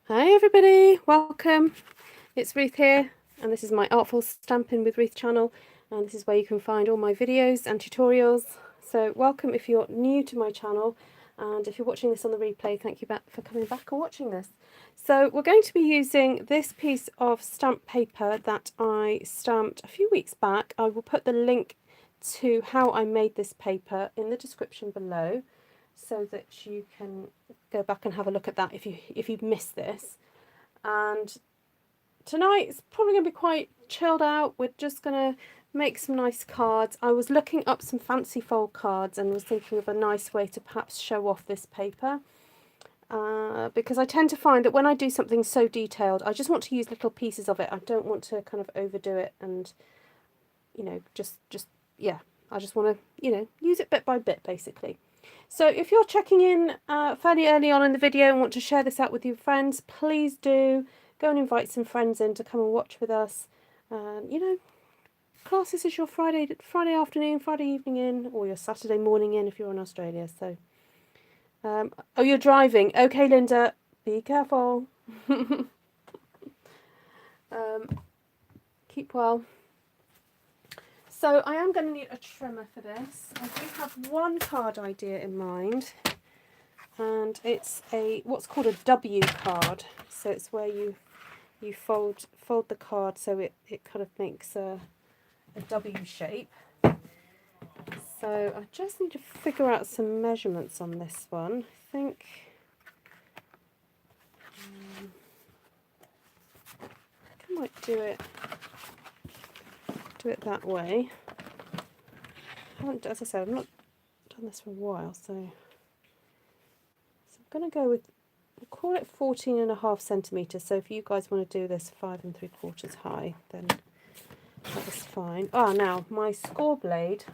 Hi everybody, welcome. It's Ruth here, and this is my Artful Stampin' with Ruth channel, and this is where you can find all my videos and tutorials. So welcome if you're new to my channel, and if you're watching this on the replay, thank you for coming back and watching this. So we're going to be using this piece of stamp paper that I stamped a few weeks back. I will put the link to how I made this paper in the description below, so that you can go back and have a look at that if you've missed this. And tonight it's probably going to be quite chilled out. We're just going to make some nice cards. I was looking up some fancy fold cards and was thinking of a nice way to perhaps show off this paper, because I tend to find that when I do something so detailed, I just want to use little pieces of it. I don't want to kind of overdo it and, you know, just yeah, I just want to, use it bit by bit basically. So if you're checking in fairly early on in the video and want to share this out with your friends, please do go and invite some friends in to come and watch with us. Class, this is your Friday afternoon, Friday evening in, or your Saturday morning in if you're in Australia. So, oh, you're driving. Okay, Linda, be careful. Keep well. So I am going to need a trimmer for this. I do have one card idea in mind, and it's what's called a W card. So it's where you fold the card so it kind of makes a W shape. So I just need to figure out some measurements on this one. I think I might do it that way. I haven't, as I said, I've not done this for a while, so I'm going to go with, we'll call it 14.5 centimetres. So if you guys want to do this 5 3/4 high, then that is fine. Now my score blade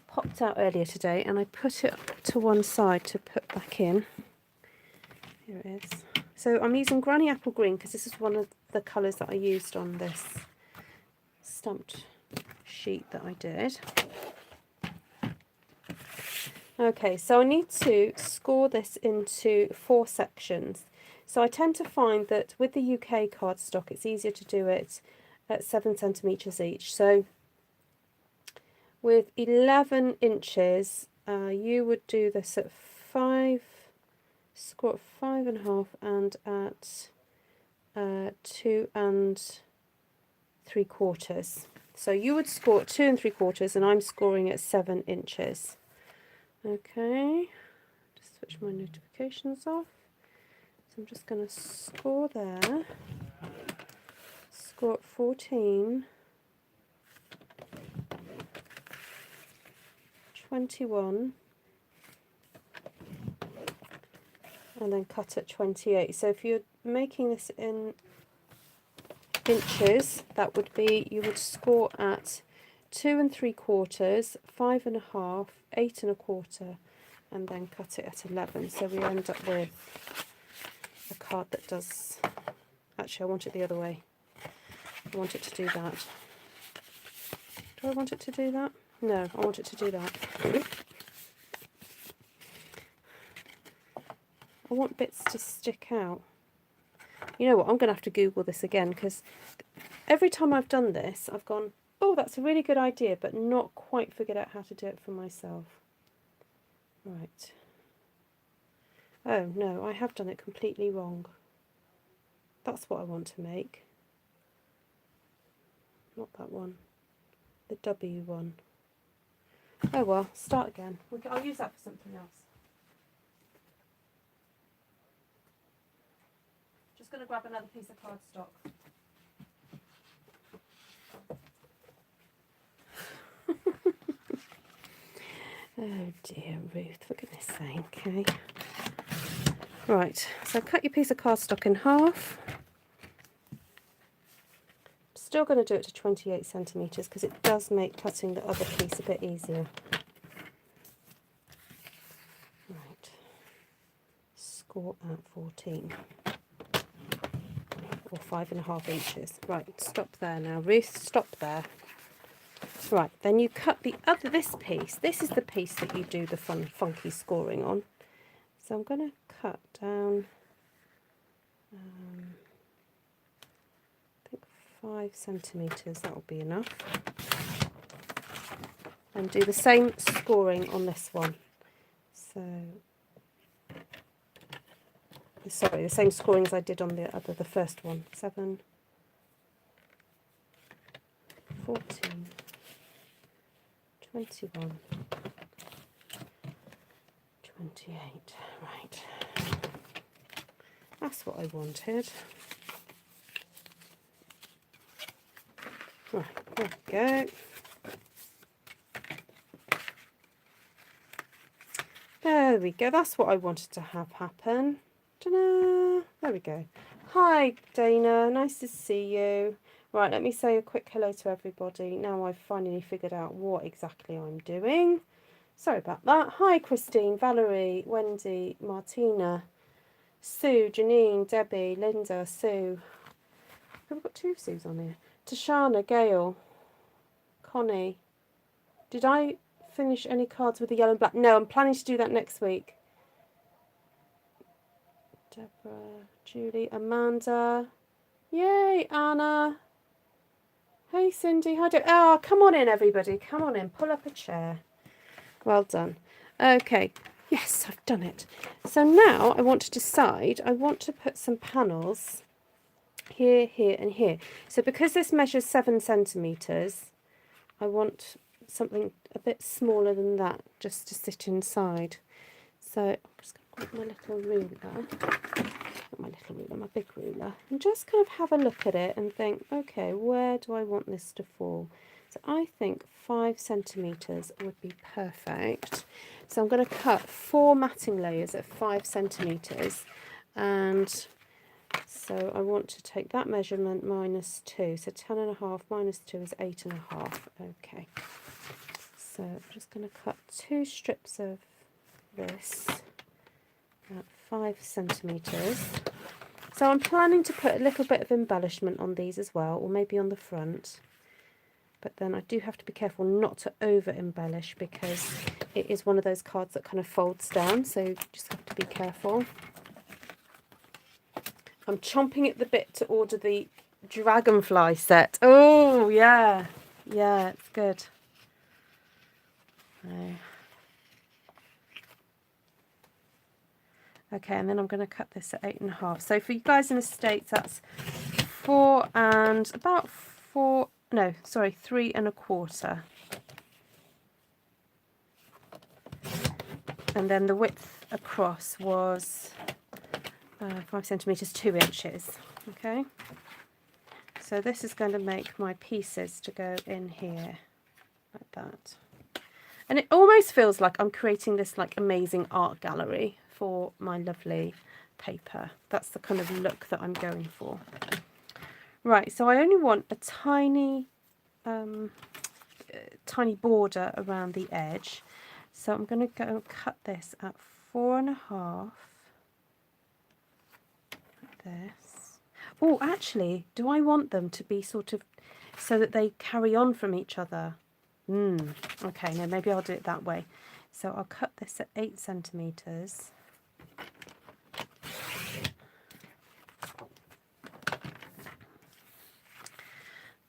popped out earlier today, and I put it to one side to put back in. Here it is. So I'm using Granny Apple Green because this is one of the colours that I used on this stamped sheet that I did. Okay, so I need to score this into 4 sections. So I tend to find that with the UK cardstock, it's easier to do it at 7 centimetres each. So with 11 inches, you would do this at 5, score at 5.5, and at 2 3/4. So you would score at 2 3/4, and I'm scoring at 7 inches. Okay, just switch my notifications off. So I'm just going to score there, score at 14, 21, and then cut at 28. So if you're making this in inches, that would be, you would score at 2 3/4, 5.5, 8.25, and then cut it at 11. So we end up with a card that does, actually I want it the other way. I want it to do that. Do I want it to do that? No, I want it to do that. I want bits to stick out. You know what, I'm going to have to Google this again, because every time I've done this, I've gone, oh, that's a really good idea, but not quite figured out how to do it for myself. Right. Oh, no, I have done it completely wrong. That's what I want to make. Not that one. The W one. Oh, well, start again. I'll use that for something else. Just going to grab another piece of cardstock. Oh dear, Ruth, for goodness sake, okay. Right, so cut your piece of cardstock in half. Still going to do it to 28 centimetres because it does make cutting the other piece a bit easier. Right, score at 14. Or 5.5 inches. Right, stop there now, Ruth, stop there. Right, then you cut this piece. This is the piece that you do the funky scoring on. So I'm going to cut down I think 5 centimetres, that will be enough. And do the same scoring on this one. So, sorry, the same scoring as I did on the first one. 7, 14, 21, 28. Right. That's what I wanted. Right, there we go. There we go. That's what I wanted to have happen. Ta-da! There we go. Hi, Dana. Nice to see you. Right, let me say a quick hello to everybody. Now I've finally figured out what exactly I'm doing. Sorry about that. Hi, Christine, Valerie, Wendy, Martina, Sue, Janine, Debbie, Linda, Sue. We've got 2 Sues on here. Tashana, Gail, Connie. Did I finish any cards with the yellow and black? No, I'm planning to do that next week. Deborah, Julie, Amanda. Yay, Anna. Hey, Cindy. How do? Oh, come on in, everybody. Come on in. Pull up a chair. Well done. Okay. Yes, I've done it. So now I want to decide. I want to put some panels here, here, and here. So because this measures 7 centimetres, I want something a bit smaller than that just to sit inside. So I'm just going to grab my little ruler. Not my little ruler, my big ruler, and just kind of have a look at it and think, okay, where do I want this to fall? So I think 5 centimetres would be perfect. So I'm going to cut 4 matting layers at 5 centimetres, and so I want to take that measurement minus 2. So 10.5 minus 2 is 8.5. Okay. So I'm just going to cut 2 strips of this at 5 centimetres. So I'm planning to put a little bit of embellishment on these as well, or maybe on the front. But then I do have to be careful not to over embellish because it is one of those cards that kind of folds down, so you just have to be careful. I'm chomping at the bit to order the dragonfly set. Oh yeah, yeah, it's good. Okay, and then I'm going to cut this at 8.5. So for you guys in the States, that's 4 and about 4. No, sorry, 3.25. And then the width across was 5 centimetres, 2 inches. Okay. So this is going to make my pieces to go in here like that. And it almost feels like I'm creating this like amazing art gallery for my lovely paper. That's the kind of look that I'm going for. Right, so I only want a tiny tiny border around the edge. So I'm going to go and cut this at 4.5 like this. Oh, actually, do I want them to be sort of so that they carry on from each other? Okay, no, maybe I'll do it that way. So I'll cut this at 8 centimetres.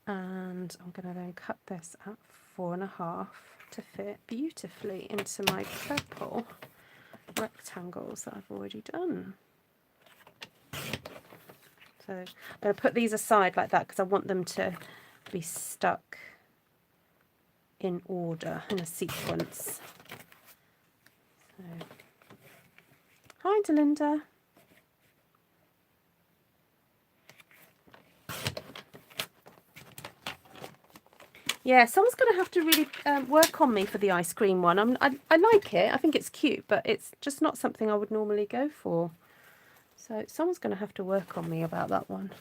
And I'm going to then cut this at 4.5 to fit beautifully into my purple rectangles that I've already done. So I'm going to put these aside like that because I want them to be stuck in order, in a sequence. So. Hi, Delinda. Yeah, someone's going to have to really work on me for the ice cream one. I like it. I think it's cute, but it's just not something I would normally go for. So someone's going to have to work on me about that one.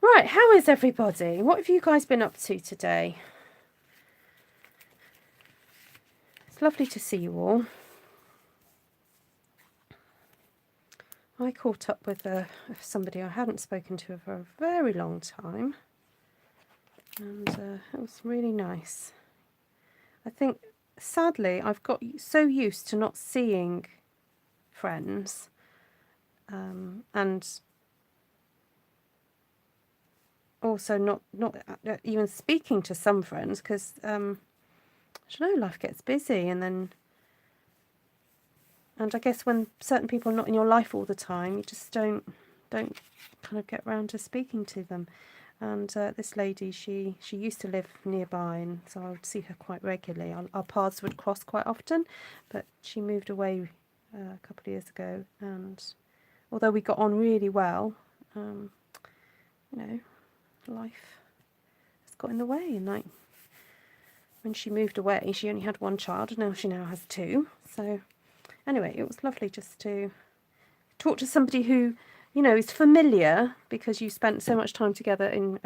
Right, how is everybody? What have you guys been up to today? It's lovely to see you all. I caught up with somebody I hadn't spoken to for a very long time. and it was really nice. I think, sadly, I've got so used to not seeing friends, and also not even speaking to some friends, because I don't know, life gets busy, and I guess when certain people are not in your life all the time, you just don't kind of get round to speaking to them. And this lady, she used to live nearby, and so I would see her quite regularly. Our paths would cross quite often, but she moved away a couple of years ago, and although we got on really well, you know, life has got in the way. And like, when she moved away, she only had one child, and now she has two. So anyway, it was lovely just to talk to somebody who, you know, is familiar because you spent so much time together in,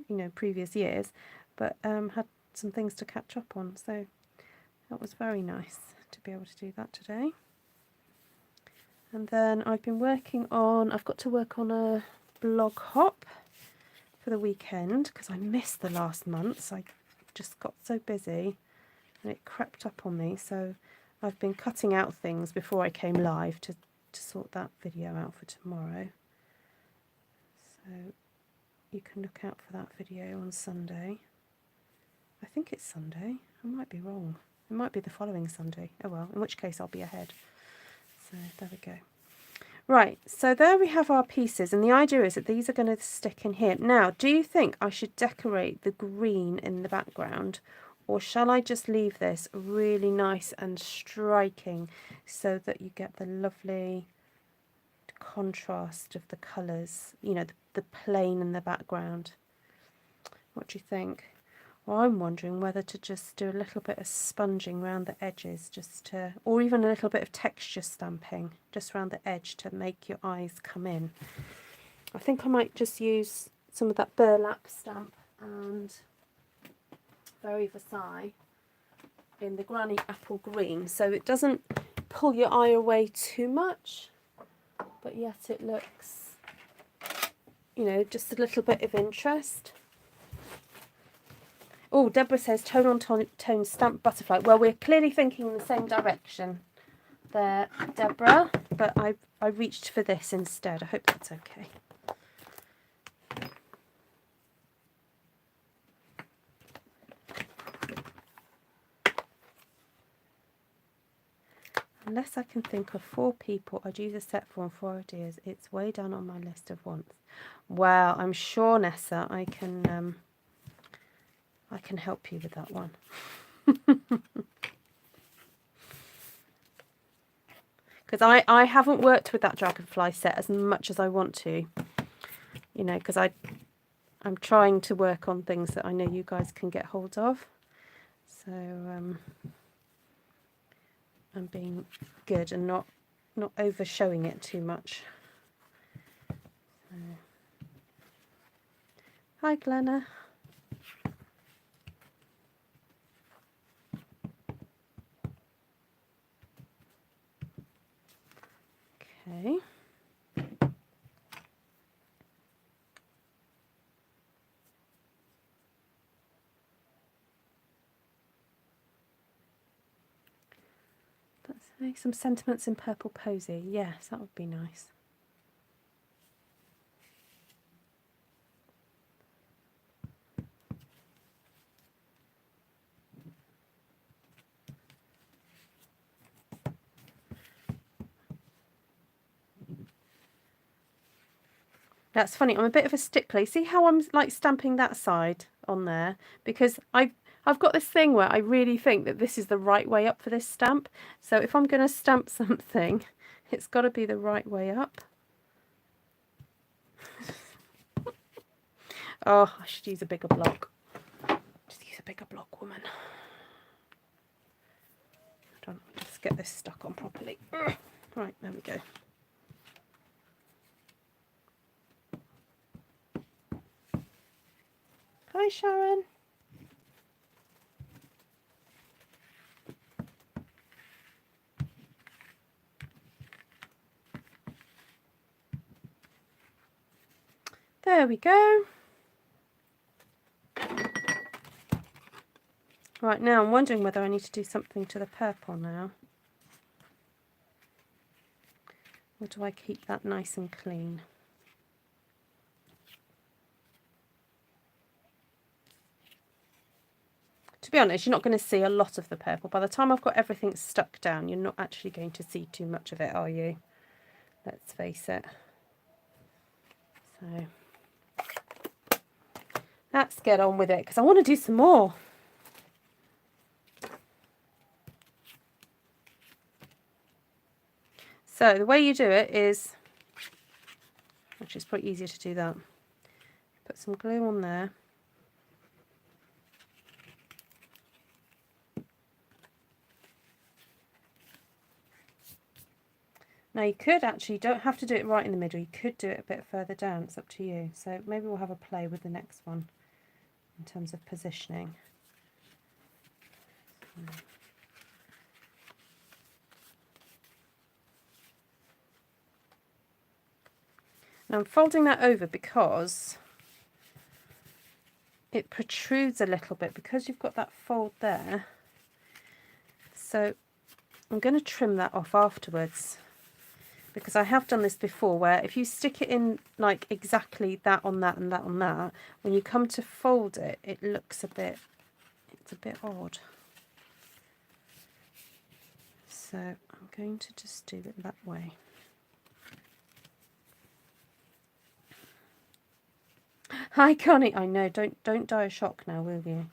you know, previous years, but had some things to catch up on. So that was very nice to be able to do that today. And then I've been I've got to work on a blog hop for the weekend because I missed the last months. I just got so busy and it crept up on me. So I've been cutting out things before I came live to sort that video out for tomorrow. So you can look out for that video on Sunday. I think it's Sunday. I might be wrong. It might be the following Sunday. Oh well, in which case I'll be ahead. So there we go. Right, so there we have our pieces, and the idea is that these are going to stick in here. Now, do you think I should decorate the green in the background, or shall I just leave this really nice and striking so that you get the lovely contrast of the colours, you know, the plain in the background? What do you think? Well, I'm wondering whether to just do a little bit of sponging around the edges, or even a little bit of texture stamping just around the edge to make your eyes come in. I think I might just use some of that burlap stamp and Very Versailles in the Granny Apple Green, so it doesn't pull your eye away too much, but yet it looks, you know, just a little bit of interest. Oh, Deborah says tone on tone stamp butterfly. Well, we're clearly thinking in the same direction there, Deborah, but I reached for this instead. I hope that's okay. Unless I can think of 4 people I'd use a set for and 4 ideas, it's way down on my list of wants. Well, I'm sure, Nessa, I can help you with that one. Because I haven't worked with that dragonfly set as much as I want to, you know, because I'm trying to work on things that I know you guys can get hold of. So I'm being good and not over showing it too much. So. Hi, Glenna. Okay. Let's say some sentiments in purple posy. Yes, that would be nice. That's funny. I'm a bit of a stickler. See how I'm like stamping that side on there? Because I've got this thing where I really think that this is the right way up for this stamp. So if I'm going to stamp something, it's got to be the right way up. Oh, I should use a bigger block. Just use a bigger block, woman. Let's get this stuck on properly. Right, there we go. Hi, Sharon. There we go. Right, now I'm wondering whether I need to do something to the purple now. Or do I keep that nice and clean? To be honest, you're not going to see a lot of the purple. By the time I've got everything stuck down, you're not actually going to see too much of it, are you? Let's face it. So let's get on with it, because I want to do some more. So the way you do it is, actually it's probably easier to do that. Put some glue on there. Now you could actually, you don't have to do it right in the middle, you could do it a bit further down, it's up to you. So maybe we'll have a play with the next one in terms of positioning. Now I'm folding that over because it protrudes a little bit because you've got that fold there. So I'm going to trim that off afterwards, because I have done this before where if you stick it in like exactly that on that and that on that, when you come to fold it, it looks a bit, it's a bit odd. So I'm going to just do it that way. Hi Connie, I know, don't die of shock now, will you?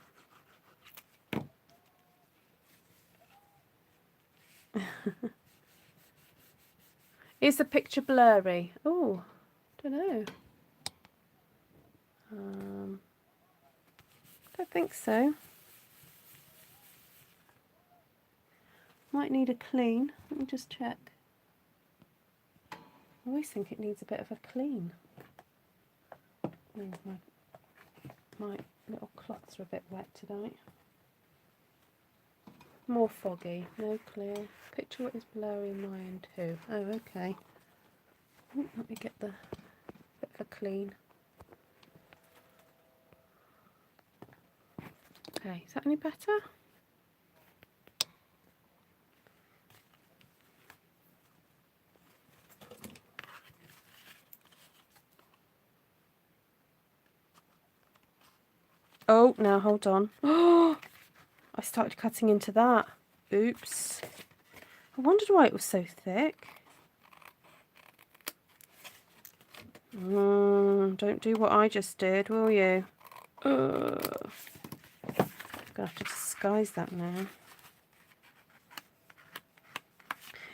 Is the picture blurry? Oh, don't know. Don't think so. Might need a clean. Let me just check. I always think it needs a bit of a clean. Oh, my little cloths are a bit wet tonight. More foggy, no clear. Picture what is blurry in my end too. Oh, okay. Ooh, let me get the bit of a clean. Okay, is that any better? Oh, now hold on. Oh, I started cutting into that. Oops. I wondered why it was so thick. Don't do what I just did, will you? I'm gonna have to disguise that now.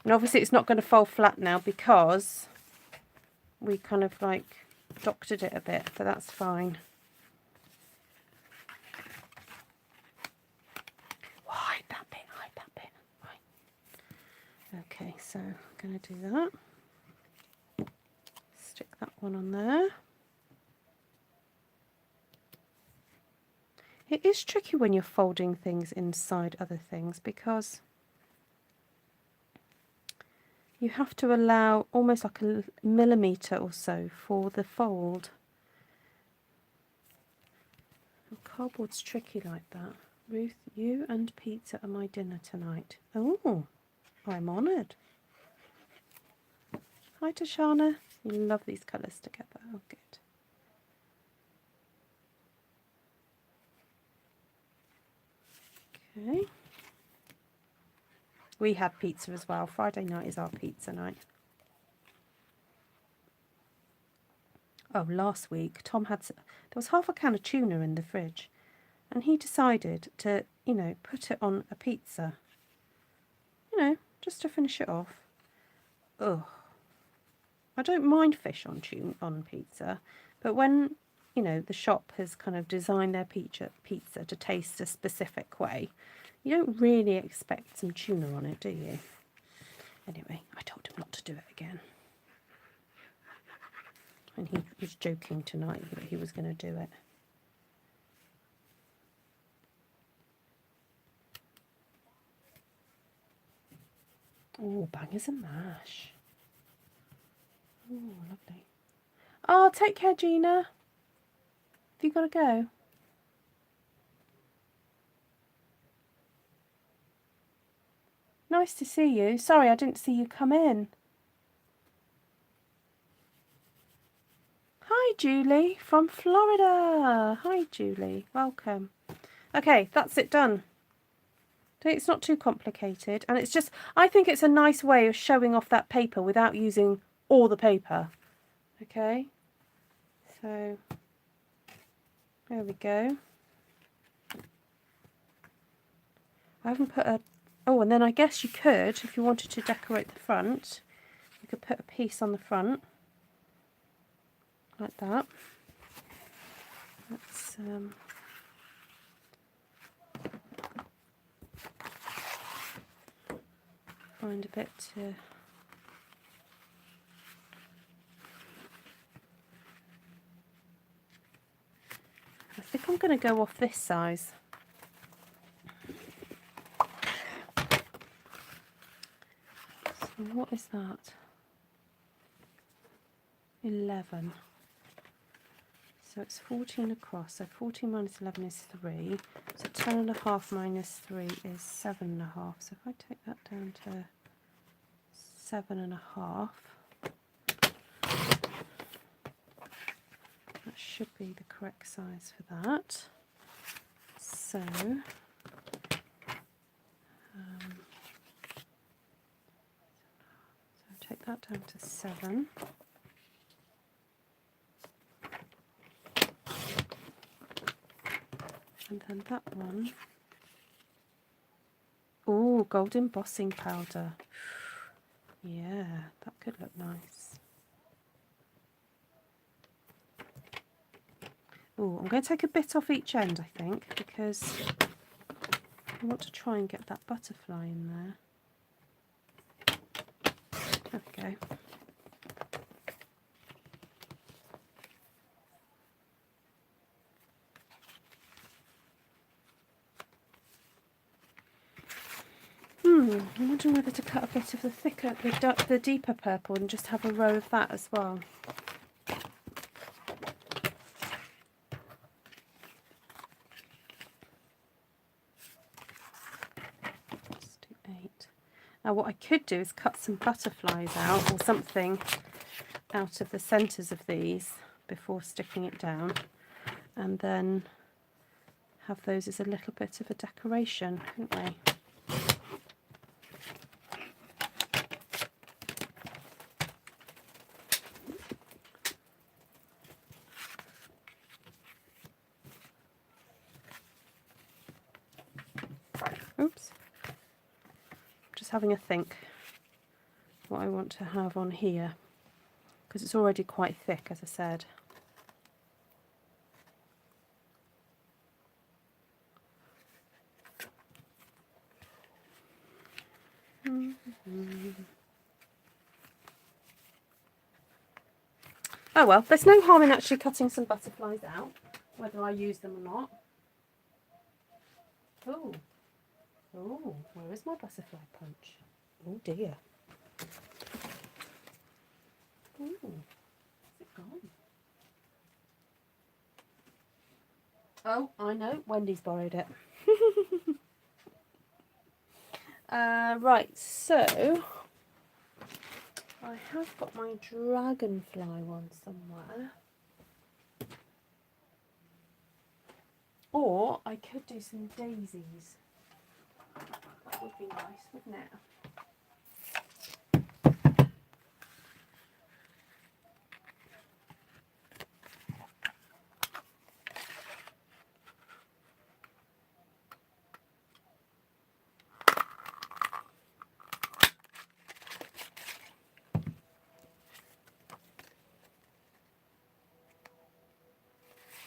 And obviously it's not going to fall flat now because we kind of like doctored it a bit, but that's fine. Oh, hide that bit, hide that bit. Right. Okay, so I'm going to do that. Stick that one on there. It is tricky when you're folding things inside other things because you have to allow almost like a millimetre or so for the fold. And cardboard's tricky like that. Ruth, you and pizza are my dinner tonight. Oh, I'm honoured. Hi Tashana. You love these colours together. Oh, good. Okay. We had pizza as well. Friday night is our pizza night. Oh, last week Tom had, there was half a can of tuna in the fridge and he decided to, you know, put it on a pizza. You know, just to finish it off. Ugh. I don't mind fish on pizza, but when, you know, the shop has kind of designed their pizza to taste a specific way, you don't really expect some tuna on it, do you? Anyway, I told him not to do it again. And he was joking tonight that he was going to do it. Oh, bangers and mash. Oh, lovely. Oh, take care, Gina. Have you got to go? nice to see you. Sorry, I didn't see you come in. Hi, Julie from Florida. Hi, Julie. Welcome. Okay, that's it done. It's not too complicated, and it's just, I think it's a nice way of showing off that paper without using all the paper. Okay, so there we go. I haven't put a, oh, and then I guess you could, if you wanted to decorate the front, you could put a piece on the front like that. Let's find a bit to, I think I'm going to go off this size. So what is that? 11. So it's 14 across. So 14 minus 11 is 3. So 10.5 minus 3 is 7.5. So if I take that down to 7.5, that should be the correct size for that. So take that down to 7. And then that one. Oh, gold embossing powder. Yeah, that could look nice. Oh, I'm going to take a bit off each end, I think, because I want to try and get that butterfly in there. There we go. I'm wondering whether to cut a bit of the thicker, the deeper purple and just have a row of that as well. Let's do 8. Now what I could do is cut some butterflies out or something out of the centres of these before sticking it down, and then have those as a little bit of a decoration, couldn't we? Oops. Just having a think what I want to have on here, because it's already quite thick, as I said. Oh well, there's no harm in actually cutting some butterflies out, whether I use them or not. Oh. Oh, where is my butterfly punch? Oh dear. Oh, is it gone? Oh, I know, Wendy's borrowed it. Right, so I have got my dragonfly one somewhere. Or I could do some daisies. That would be nice, wouldn't it?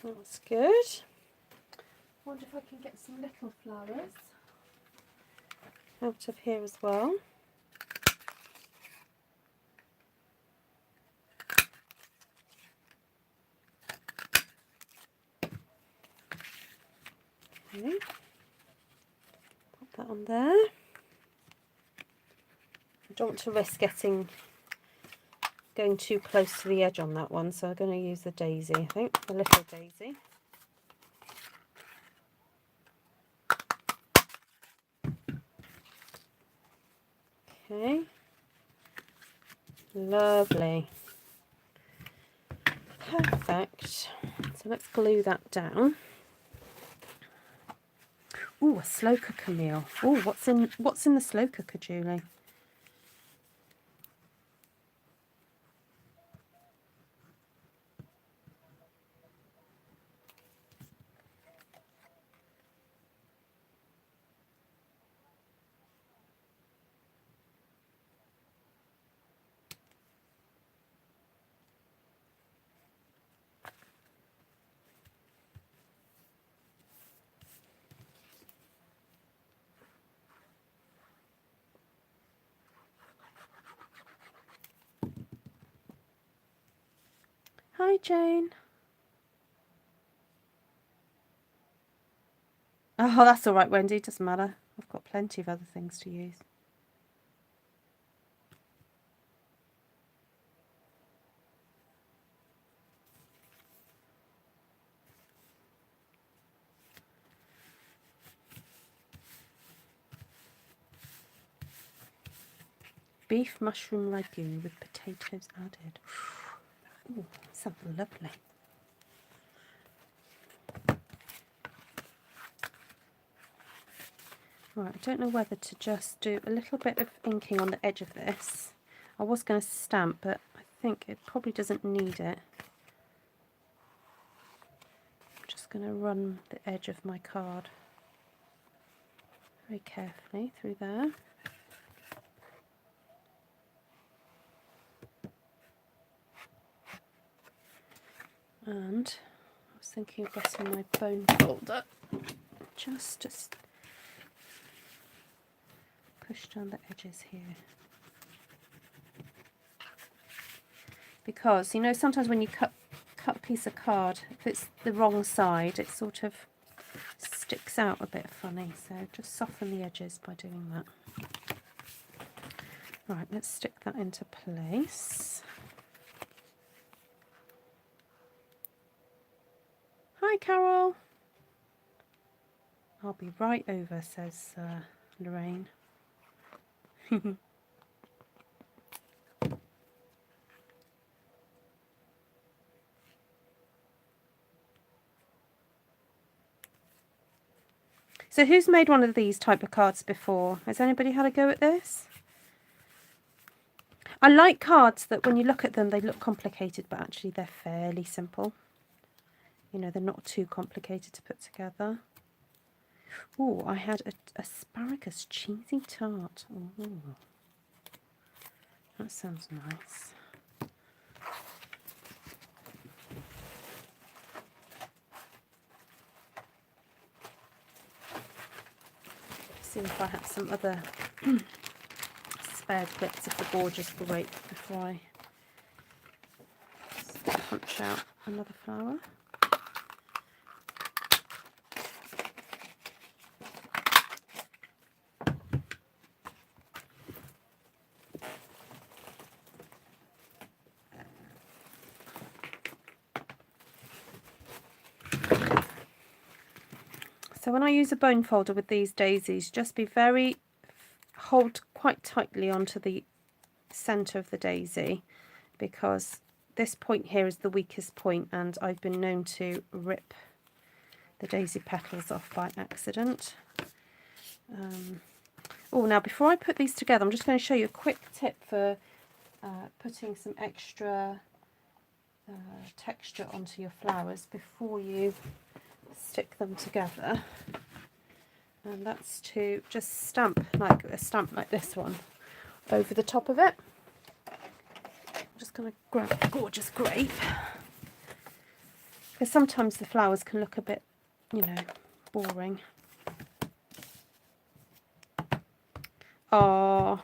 That's good. Wonder if I can get some little flowers out of here as well. Okay. Pop that on there. I don't want to risk going too close to the edge on that one, so I'm going to use the daisy, I think, the little daisy. Okay, lovely, perfect. So let's glue that down. Ooh, a slow cooker meal. Ooh, what's in the slow cooker, Julie? Hi, Jane. Oh, that's all right, Wendy. Doesn't matter. I've got plenty of other things to use. Beef mushroom ragu with potatoes added. Ooh, sounds lovely. Right, I don't know whether to just do a little bit of inking on the edge of this. I was going to stamp, but I think it probably doesn't need it. I'm just going to run the edge of my card very carefully through there. And I was thinking of getting my bone folder just to push down the edges here. Because, you know, sometimes when you cut a piece of card, if it's the wrong side, it sort of sticks out a bit funny. So just soften the edges by doing that. Right, let's stick that into place. Hi, Carol. I'll be right over, says Lorraine. So who's made one of these type of cards before? Has anybody had a go at this? I like cards that when you look at them, they look complicated, but actually they're fairly simple. You know, they're not too complicated to put together. Oh, I had an asparagus cheesy tart. Ooh, that sounds nice. See if I have some other spare bits of the gorgeous grape before I punch out another flower. So when I use a bone folder with these daisies, just be very, hold quite tightly onto the centre of the daisy, because this point here is the weakest point and I've been known to rip the daisy petals off by accident. Oh, now before I put these together, I'm just going to show you a quick tip for putting some extra texture onto your flowers before you stick them together, and that's to just stamp like this one over the top of it. I'm just going to grab a gorgeous grape, because sometimes the flowers can look a bit, you know, boring. Oh,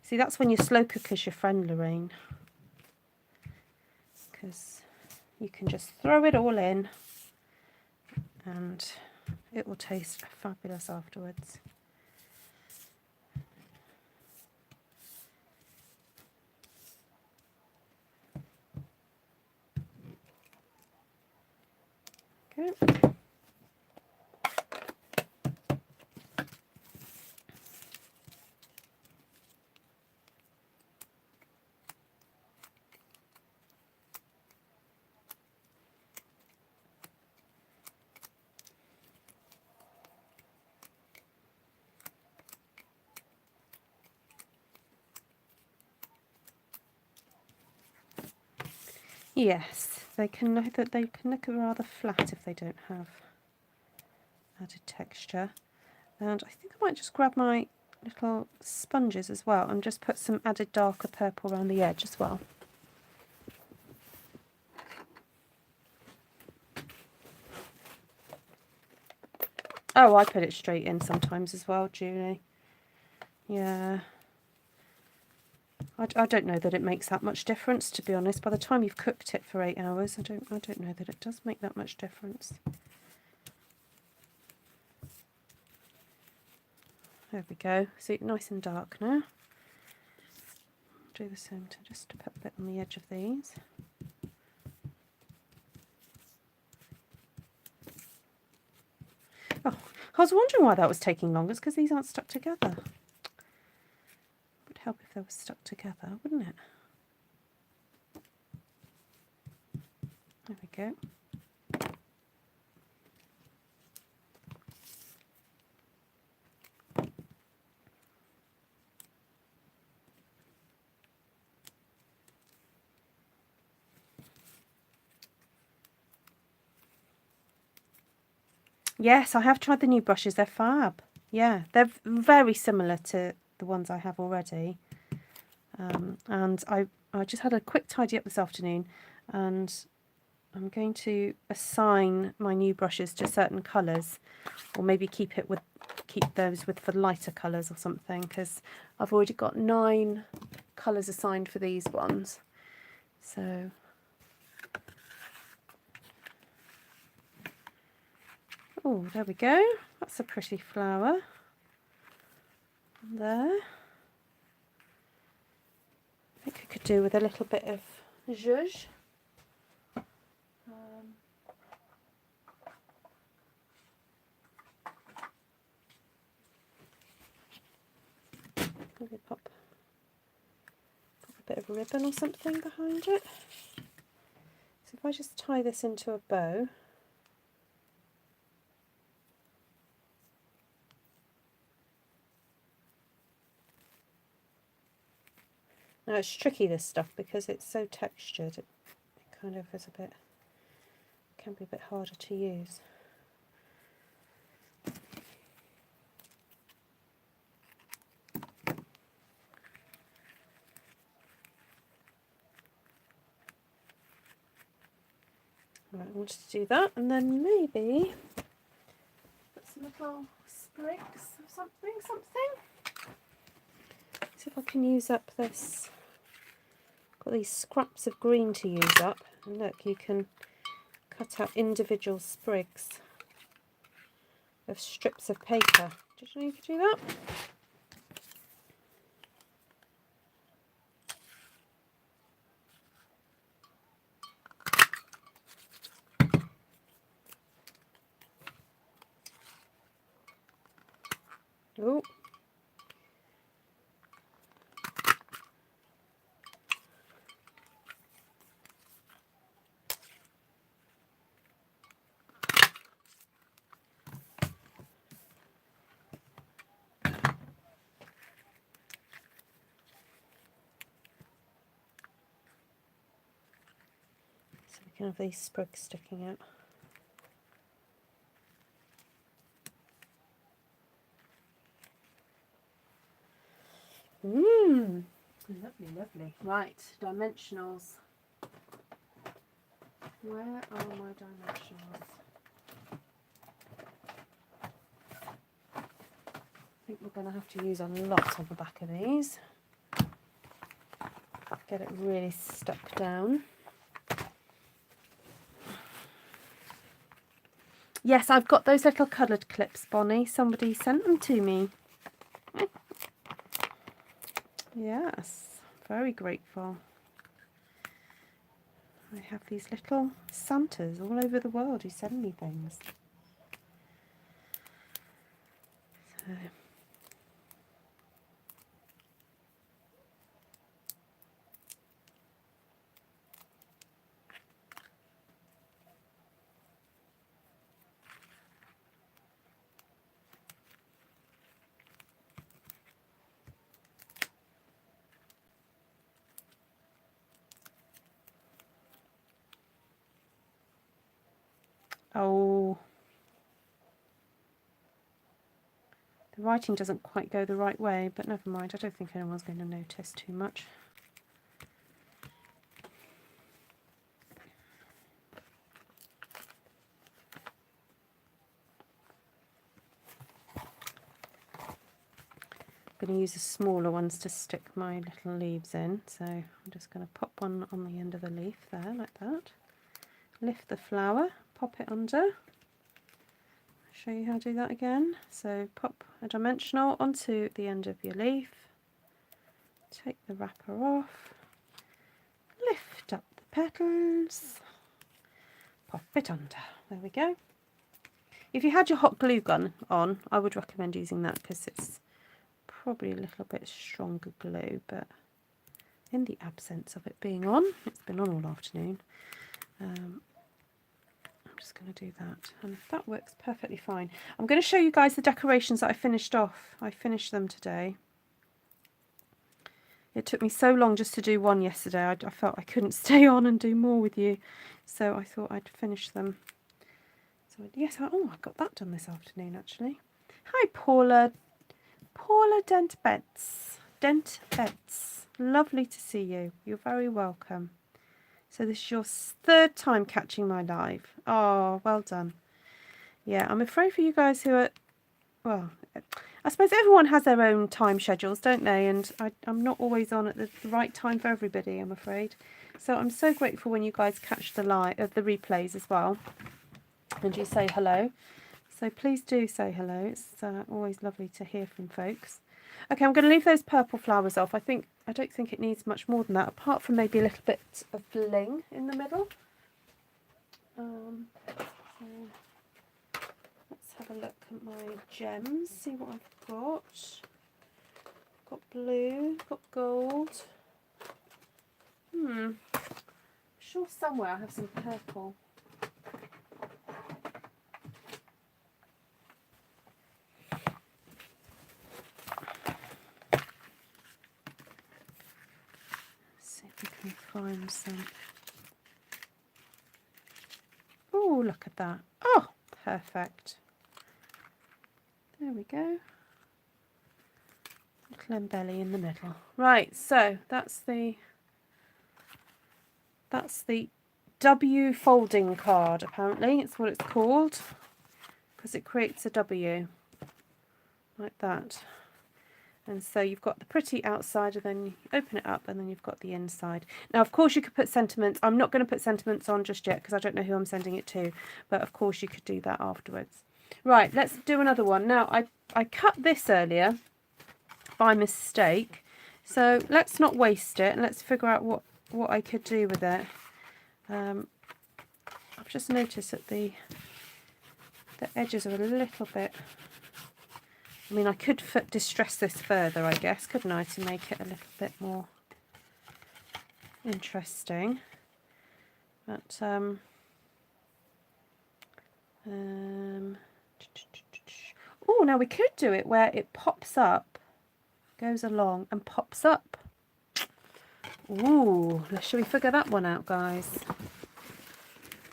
see, that's when your slow cooker's your friend, Lorraine, because you can just throw it all in and it will taste fabulous afterwards. Okay. Yes, they can look rather flat if they don't have added texture. And I think I might just grab my little sponges as well and just put some added darker purple around the edge as well. Oh, I put it straight in sometimes as well, Julie. Yeah. I don't know that it makes that much difference, to be honest. By the time you've cooked it for 8 hours, I don't know that it does make that much difference. There we go. See, nice and dark now. Do the same just to put a bit on the edge of these. Oh, I was wondering why that was taking longer. It's because these aren't stuck together. Would help if they were stuck together, wouldn't it? There we go. Yes, I have tried the new brushes. They're fab. Yeah, they're very similar to the ones I have already. And I just had a quick tidy up this afternoon, and I'm going to assign my new brushes to certain colours, or maybe keep those for lighter colours or something, because I've already got 9 colours assigned for these ones. So oh, there we go. That's a pretty flower there. I think I could do with a little bit of zhuzh. Maybe pop a bit of ribbon or something behind it. So if I just tie this into a bow. Now it's tricky, this stuff, because it's so textured. It kind of is can be a bit harder to use. Right, I wanted to do that, and then maybe put some little sprigs of something. See if I can use up this. Got these scraps of green to use up, and look, you can cut out individual sprigs of strips of paper. Did you know you could do that? Oh. So we can have these sprigs sticking out. Mmm, lovely, lovely. Right, dimensionals. Where are my dimensionals? I think we're going to have to use a lot on the back of these. Get it really stuck down. Yes, I've got those little coloured clips, Bonnie. Somebody sent them to me. Yes, very grateful. I have these little Santas all over the world who send me things. So. Oh, the writing doesn't quite go the right way, but never mind. I don't think anyone's going to notice too much. I'm going to use the smaller ones to stick my little leaves in. So I'm just going to pop one on the end of the leaf there, like that. Lift the flower, pop it under. Show you how to do that again. So pop a dimensional onto the end of your leaf, take the wrapper off, lift up the petals, pop it under. There we go. If you had your hot glue gun on, I would recommend using that because it's probably a little bit stronger glue, but in the absence of it being on, it's been on all afternoon, I'm just going to do that, and that works perfectly fine. I'm going to show you guys the decorations that I finished off. I finished them today. It took me so long just to do one yesterday. I felt I couldn't stay on and do more with you, so I thought I'd finish them. So yes, I got that done this afternoon actually. Hi Paula. Paula Dent Betts. Dent Betts. Lovely to see you. You're very welcome. So this is your third time catching my live. Oh, well done. Yeah, I'm afraid for you guys who are, well, I suppose everyone has their own time schedules, don't they? And I'm not always on at the right time for everybody, I'm afraid. So I'm so grateful when you guys catch the replays as well. And you say hello. So please do say hello. It's always lovely to hear from folks. Okay, I'm going to leave those purple flowers off. I don't think it needs much more than that, apart from maybe a little bit of bling in the middle. So let's have a look at my gems, see what I've got. Got blue, got gold. I'm sure somewhere I have some purple. Can find some. Oh, look at that. Oh, perfect. There we go. Little embelly in the middle. Right, so that's the W folding card, apparently. It's what it's called, because it creates a W like that. And so you've got the pretty outside, and then you open it up, and then you've got the inside. Now, of course, you could put sentiments. I'm not going to put sentiments on just yet because I don't know who I'm sending it to. But, of course, you could do that afterwards. Right, let's do another one. Now, I cut this earlier by mistake. So let's not waste it, and let's figure out what I could do with it. I've just noticed that the edges are a little bit... I mean, I could distress this further, I guess, couldn't I, to make it a little bit more interesting. But, oh, now we could do it where it pops up, goes along and pops up. Ooh, shall we figure that one out, guys?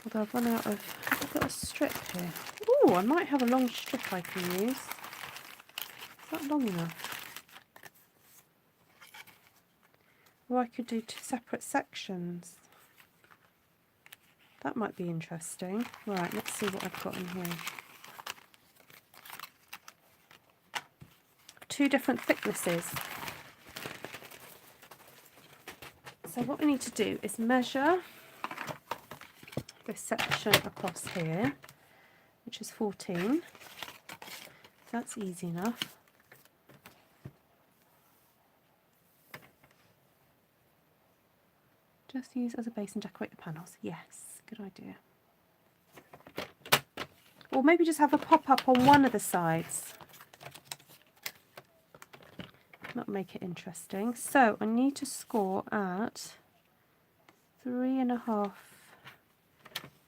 Although I've run out of... I've got a strip here. Ooh, I might have a long strip I can use. Is that long enough? Or I could do 2 separate sections. That might be interesting. Right, let's see what I've got in here. 2 different thicknesses. So what we need to do is measure this section across here, which is 14. That's easy enough. Just use as a base and decorate the panels. Yes, good idea. Or maybe just have a pop-up on one of the sides. That'll make it interesting. So I need to score at 3.5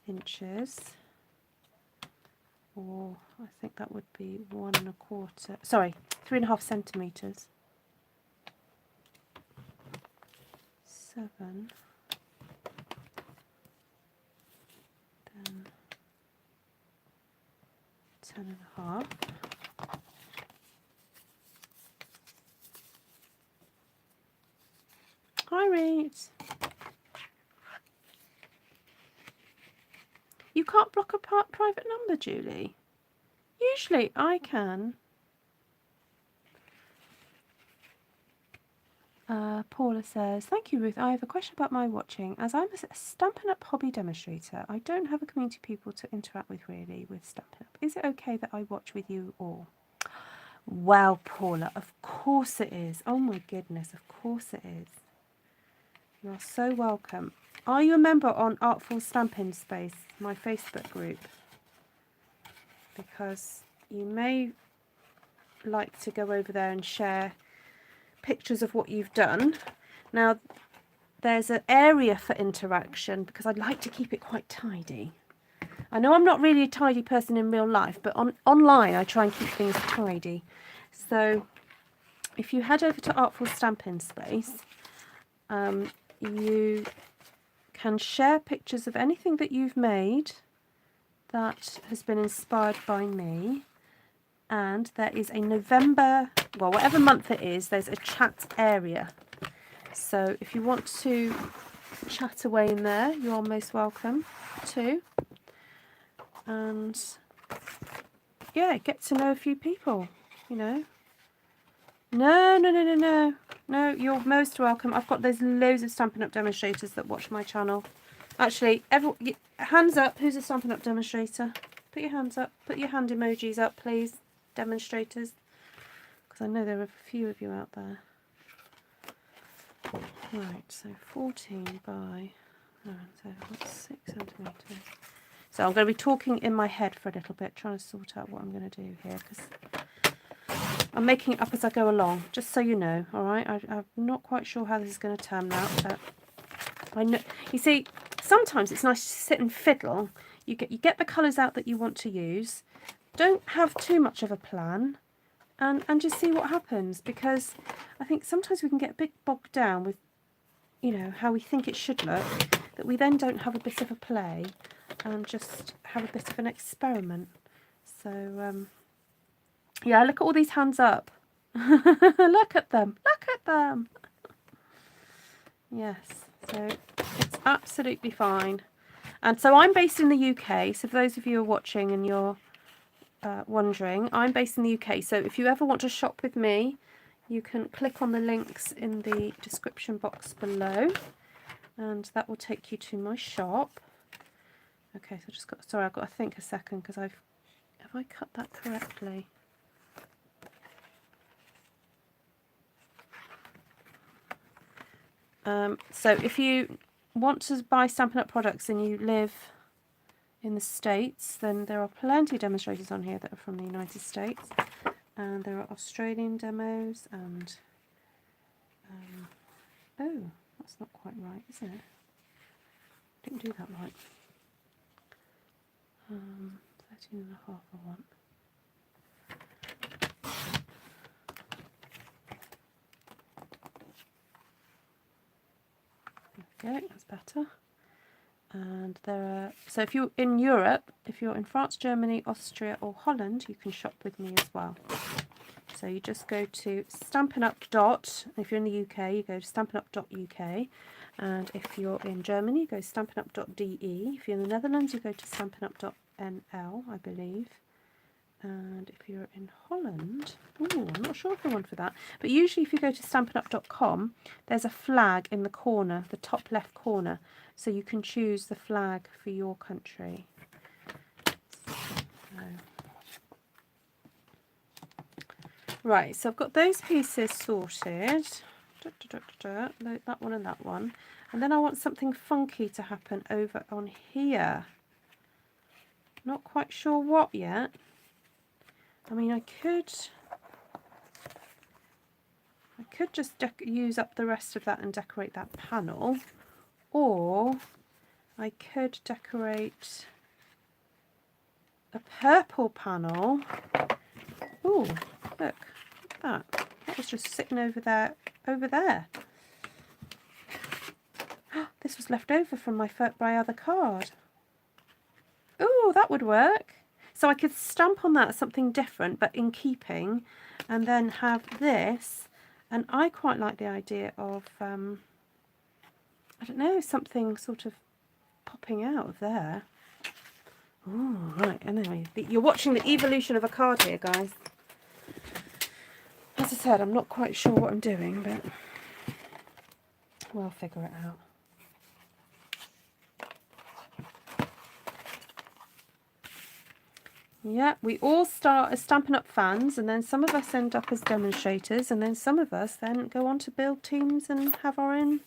inches. Or I think that would be 1.25. Sorry, 3.5 centimetres. 7. 10.5. Hi, Reed. You can't block a private number, Julie. Usually I can. Paula says, thank you, Ruth. I have a question about my watching. As I'm a Stampin' Up hobby demonstrator, I don't have a community of people to interact with really with Stampin' Up. Is it okay that I watch with you all? Well, Paula, of course it is. Oh my goodness, of course it is. You are so welcome. Are you a member on Artful Stampin Space, my Facebook group? Because you may like to go over there and share pictures of what you've done. Now, there's an area for interaction because I'd like to keep it quite tidy. I know I'm not really a tidy person in real life, but online I try and keep things tidy. So if you head over to Artful Stampin Space, you can share pictures of anything that you've made that has been inspired by me. And there is a November, well, whatever month it is, there's a chat area. So if you want to chat away in there, you're most welcome to. And yeah, get to know a few people, you know. No, you're most welcome. There's loads of Stampin' Up demonstrators that watch my channel. Actually, hands up, who's a Stampin' Up demonstrator? Put your hands up, put your hand emojis up, please. Demonstrators, because I know there are a few of you out there. Right, so 14 by so that's 6 centimetres. So I'm going to be talking in my head for a little bit, trying to sort out what I'm going to do here, because I'm making it up as I go along, just so you know. All right, I'm not quite sure how this is going to turn out, but I know. You see, sometimes it's nice to sit and fiddle. You get the colours out that you want to use. Don't have too much of a plan and just see what happens, because I think sometimes we can get a bit bogged down with, you know, how we think it should look, that we then don't have a bit of a play and just have a bit of an experiment. So, yeah, look at all these hands up. Look at them. Look at them. Yes, so it's absolutely fine. And so I'm based in the UK, so for those of you who are watching and you're wondering, I'm based in the UK, so if you ever want to shop with me, you can click on the links in the description box below and that will take you to my shop. Okay, so I've got to think a second, because have I cut that correctly? So if you want to buy Stampin' Up products and you live in the States, then there are plenty of demonstrators on here that are from the United States, and there are Australian demos, and oh, that's not quite right, is it? Didn't do that right. 13.5 I want. There we go, that's better. And there are, so if you're in Europe, if you're in France, Germany, Austria or Holland, you can shop with me as well. So you just go to Stampin' Up. If you're in the UK, you go to stampinup.uk, and if you're in Germany, you go to stampinup.de. If you're in the Netherlands, you go to stampinup.nl, I believe. And if you're in Holland, ooh, I'm not sure if I want for that, but usually if you go to stampinup.com, there's a flag in the corner, the top left corner, so you can choose the flag for your country. Right, so I've got those pieces sorted. That one and that one. And then I want something funky to happen over on here. Not quite sure what yet. I mean, I could just use up the rest of that and decorate that panel, or I could decorate a purple panel. Ooh, look at that. That was just sitting over there. This was left over from my other card. Ooh, that would work. So I could stamp on that something different, but in keeping, and then have this. And I quite like the idea of, I don't know, something sort of popping out of there. Oh, right, anyway, you're watching the evolution of a card here, guys. As I said, I'm not quite sure what I'm doing, but we'll figure it out. Yeah, we all start as Stampin' Up! Fans, and then some of us end up as demonstrators, and then some of us then go on to build teams and have our own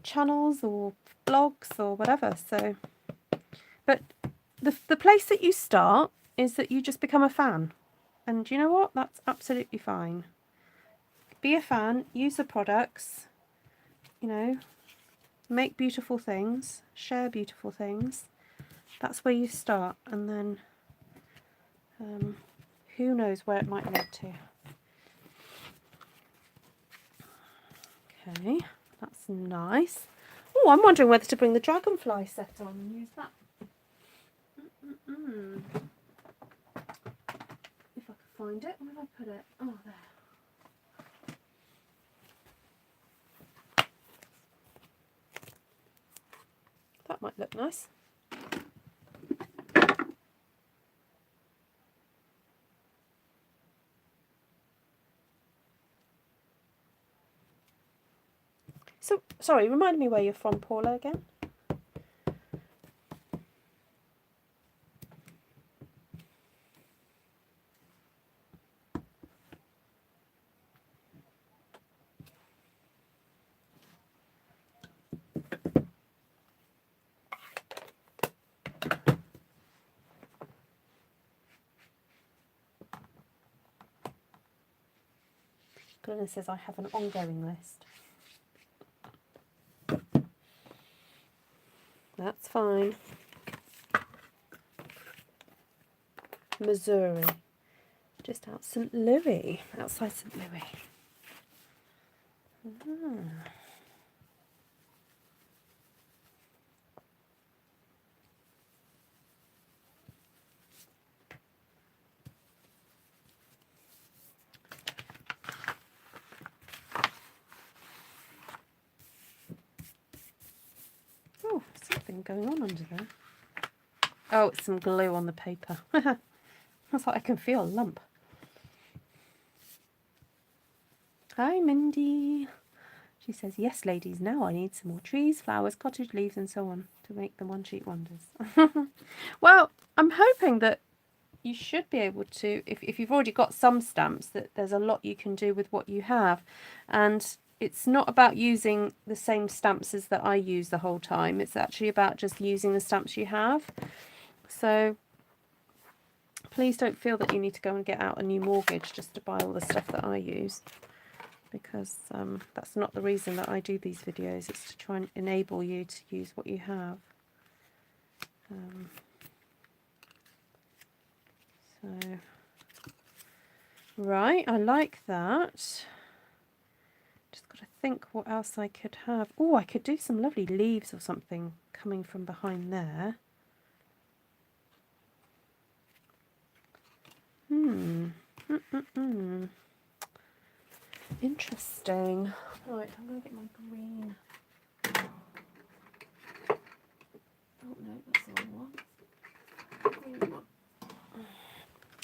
channels or blogs or whatever. So, but the place that you start is that you just become a fan. And you know what? That's absolutely fine. Be a fan, use the products, you know, make beautiful things, share beautiful things. That's where you start, and then who knows where it might lead to. Okay, that's nice. Oh, I'm wondering whether to bring the dragonfly set on and use that. If I could find it, where did I put it? Oh, there. That might look nice. So, sorry, remind me where you're from, Paula, again. Glenna says I have an ongoing list. That's fine. Missouri. Just out St. Louis. Outside St. Louis. Oh, something going on under there. Oh, it's some glue on the paper. That's like I can feel a lump. Hi, Mindy. She says, yes, ladies, now I need some more trees, flowers, cottage leaves, and so on to make the one-sheet wonders. Well, I'm hoping that you should be able to, if you've already got some stamps, that there's a lot you can do with what you have. And it's not about using the same stamps as that I use the whole time. It's actually about just using the stamps you have. So please don't feel that you need to go and get out a new mortgage just to buy all the stuff that I use, because that's not the reason that I do these videos. It's to try and enable you to use what you have. So, right, I like that. Just got to think what else I could have. Oh, I could do some lovely leaves or something coming from behind there. Interesting. Right, I'm going to get my green. Oh no, that's the wrong one. Green one.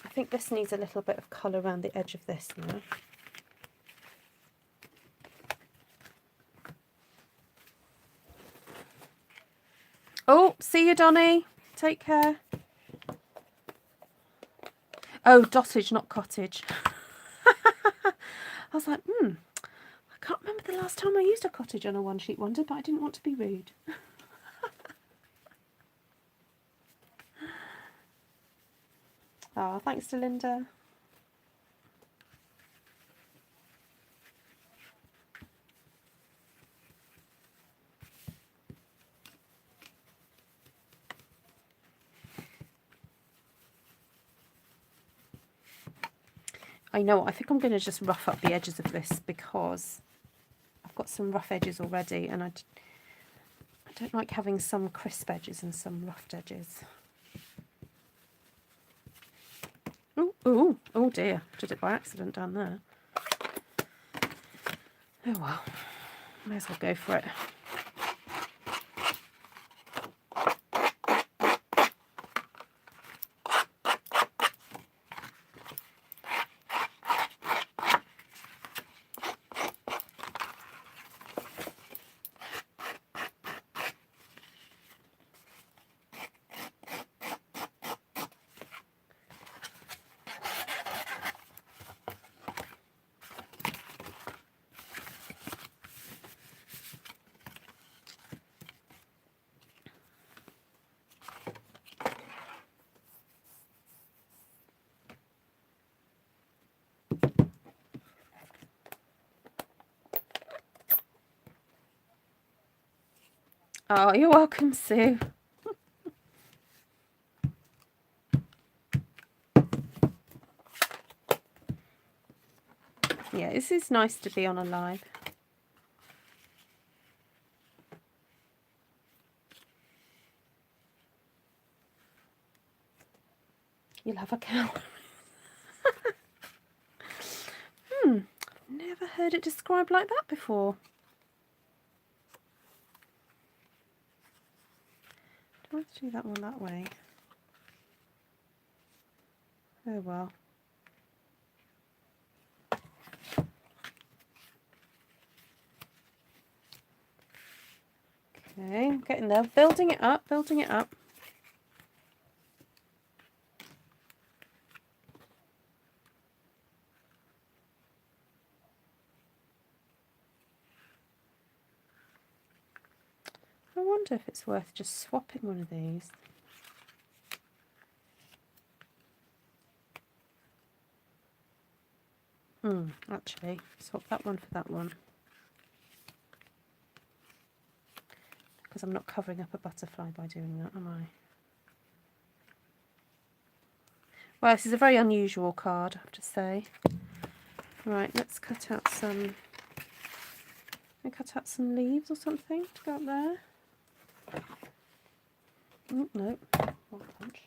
I think this needs a little bit of colour around the edge of this now. Oh, see you, Donny. Take care. Oh, dotage, not cottage. I was like, I can't remember the last time I used a cottage on a one-sheet wonder, but I didn't want to be rude. Oh, thanks to Linda. I know, I think I'm going to just rough up the edges of this because I've got some rough edges already, and I don't like having some crisp edges and some roughed edges. Oh dear, did it by accident down there. Oh well, may as well go for it. Oh, you're welcome, Sue. Yeah, this is nice to be on a live. You'll have a cow. Never heard it described like that before. Do I have to do that one that way? Oh well. Okay, I'm getting there. Building it up, building it up. I wonder if it's worth just swapping one of these. Actually, swap that one for that one. Because I'm not covering up a butterfly by doing that, am I? Well, this is a very unusual card, I have to say. Right, let's cut out some... Can I cut out some leaves or something to go up there? No, wrong punch.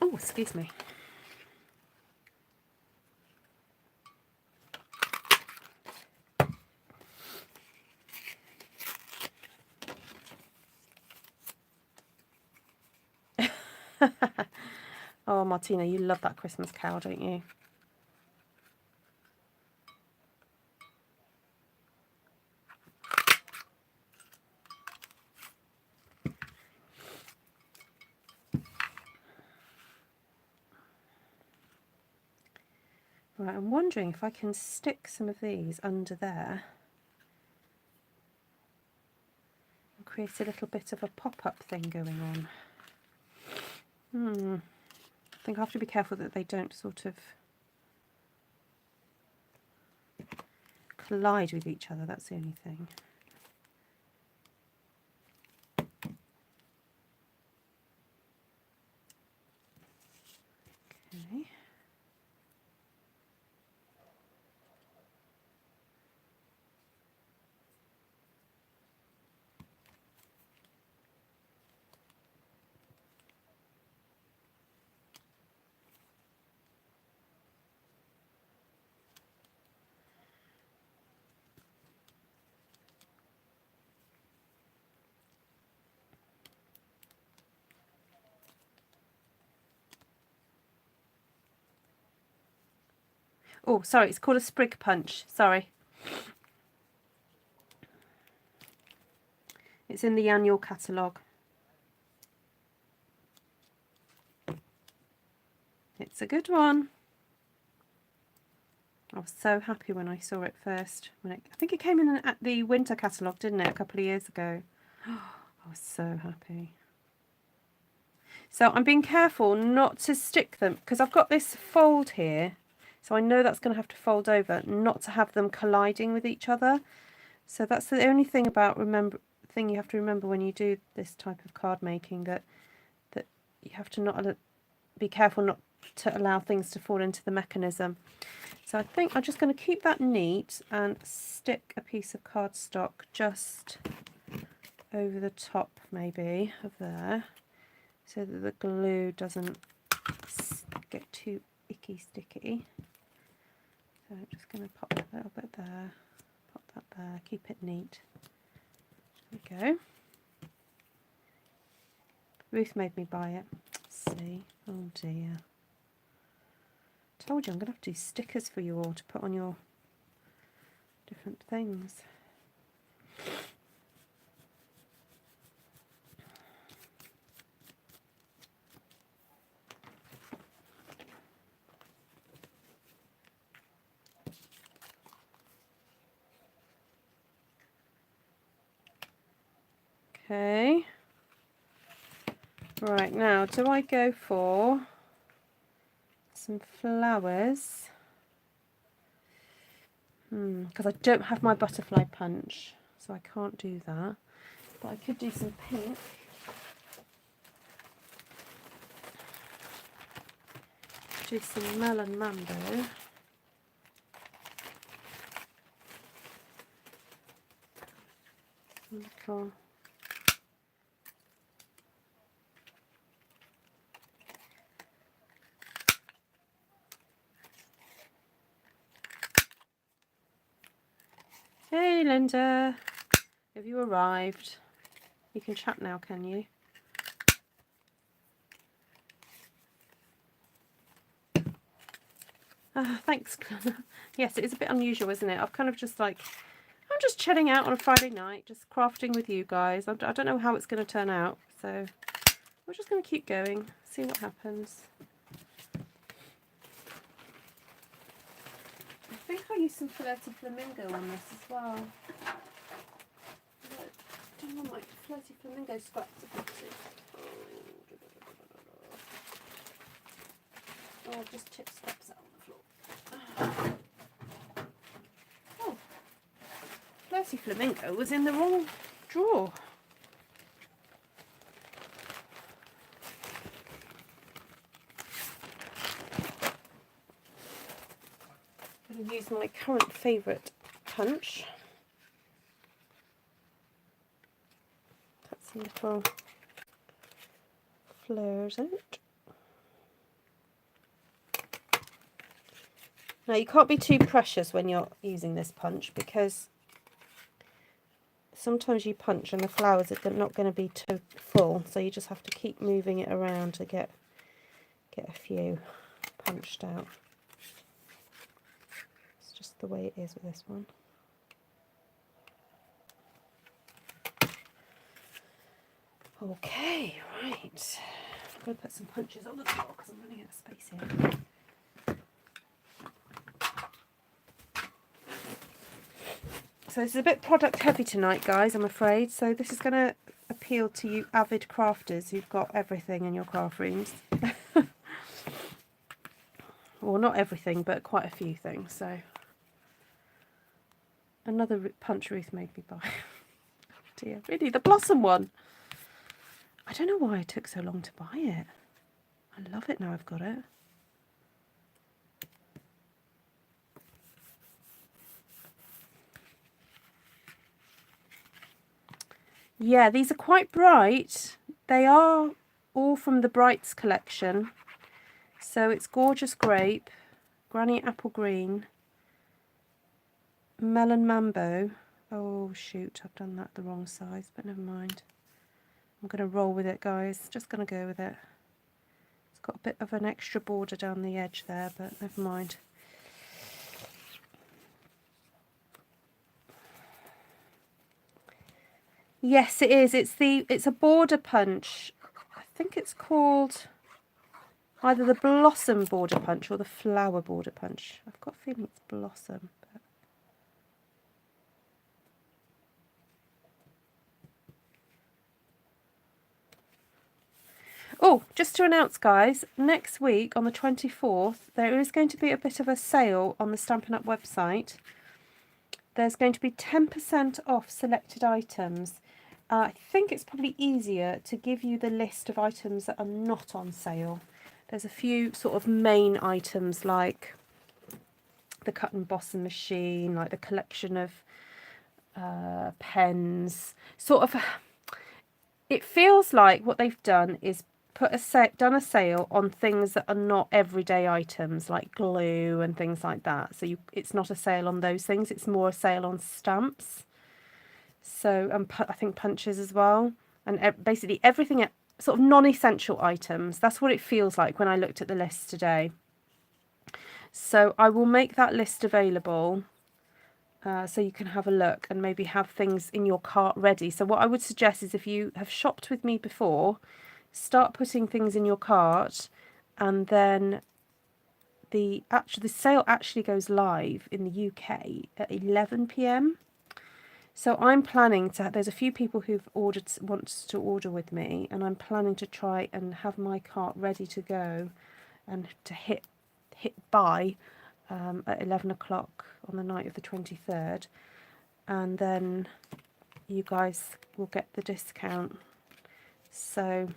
Oh, excuse me. Oh, Martina, you love that Christmas cow, don't you? Right, I'm wondering if I can stick some of these under there and create a little bit of a pop-up thing going on. I think I have to be careful that they don't sort of collide with each other, that's the only thing. Okay. Oh, sorry, it's called a sprig punch. Sorry. It's in the annual catalogue. It's a good one. I was so happy when I saw it first. I think it came in at the winter catalogue, didn't it, a couple of years ago? I was so happy. So I'm being careful not to stick them, because I've got this fold here. So I know that's going to have to fold over, not to have them colliding with each other. So that's the only thing about thing you have to remember when you do this type of card making, that you have to be careful not to allow things to fall into the mechanism. So I think I'm just going to keep that neat and stick a piece of cardstock just over the top maybe of there, so that the glue doesn't get too icky sticky. So I'm just going to pop that little bit there, pop that there, keep it neat. There we go. Ruth made me buy it. Let's see. Oh dear. Told you I'm going to have to do stickers for you all to put on your different things. Okay. Right, now do I go for some flowers? Because I don't have my butterfly punch, so I can't do that. But I could do some pink. Do some melon mambo. Little Hey Linda, have you arrived? You can chat now, can you? Thanks, Clara. Yes, it is a bit unusual, isn't it? I've kind of just like, I'm just chilling out on a Friday night, just crafting with you guys. I don't know how it's going to turn out, so we're just going to keep going, see what happens. I think I used some Flirty Flamingo on this as well. I don't want my Flirty Flamingo scraps. Oh, I've just tipped scraps out on the floor. Oh, Flirty Flamingo was in the wrong drawer. I'm going to use my current favourite punch. Cut some little fleurs out. Now you can't be too precious when you're using this punch, because sometimes you punch and the flowers are not going to be too full, so you just have to keep moving it around to get a few punched out. It's just the way it is with this one. Okay, right. I'm going to put some punches on the floor because I'm running out of space here. So this is a bit product heavy tonight, guys, I'm afraid. So this is going to appeal to you avid crafters who've got everything in your craft rooms. Well, not everything, but quite a few things. So another punch Ruth made me buy. Oh dear, really, the blossom one. I don't know why it took so long to buy it. I love it now I've got it. Yeah, these are quite bright. They are all from the Brights collection. So it's Gorgeous Grape, Granny Apple Green, Melon Mambo. Oh shoot, I've done that the wrong size, but never mind. I'm going to roll with it, guys. Just going to go with it. It's got a bit of an extra border down the edge there, but never mind. Yes, it is. It's a border punch. I think it's called either the Blossom border punch or the Flower border punch. I've got a feeling it's Blossom. But... oh, just to announce, guys, next week on the 24th, there is going to be a bit of a sale on the Stampin' Up website. There's going to be 10% off selected items. I think it's probably easier to give you the list of items that are not on sale. There's a few sort of main items like the cut and boss machine, like the collection of pens. Sort of, it feels like what they've done is done a sale on things that are not everyday items like glue and things like that. So it's not a sale on those things. It's more a sale on stamps. So I think punches as well, and basically everything, sort of non-essential items. That's what it feels like when I looked at the list today. So I will make that list available so you can have a look and maybe have things in your cart ready. So what I would suggest is, if you have shopped with me before, start putting things in your cart, and then the sale actually goes live in the UK at 11 p.m. So I'm planning to, there's a few people who've wants to order with me, and I'm planning to try and have my cart ready to go and to hit buy at 11 o'clock on the night of the 23rd, and then you guys will get the discount. So,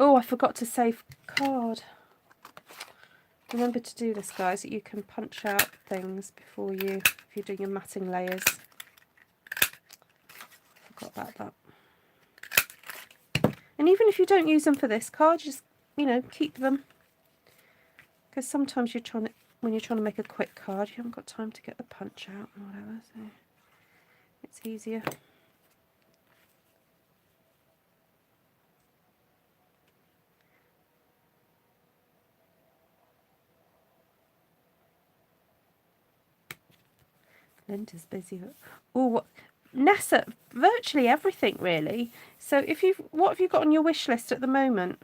oh, I forgot to save card. Remember to do this, guys, that you can punch out things before if you're doing your matting layers. Forgot about that. And even if you don't use them for this card, just, keep them. Because sometimes when you're trying to make a quick card, you haven't got time to get the punch out or whatever, so it's easier. Linda's busy. Oh, Nessa, virtually everything really. So what have you got on your wish list at the moment?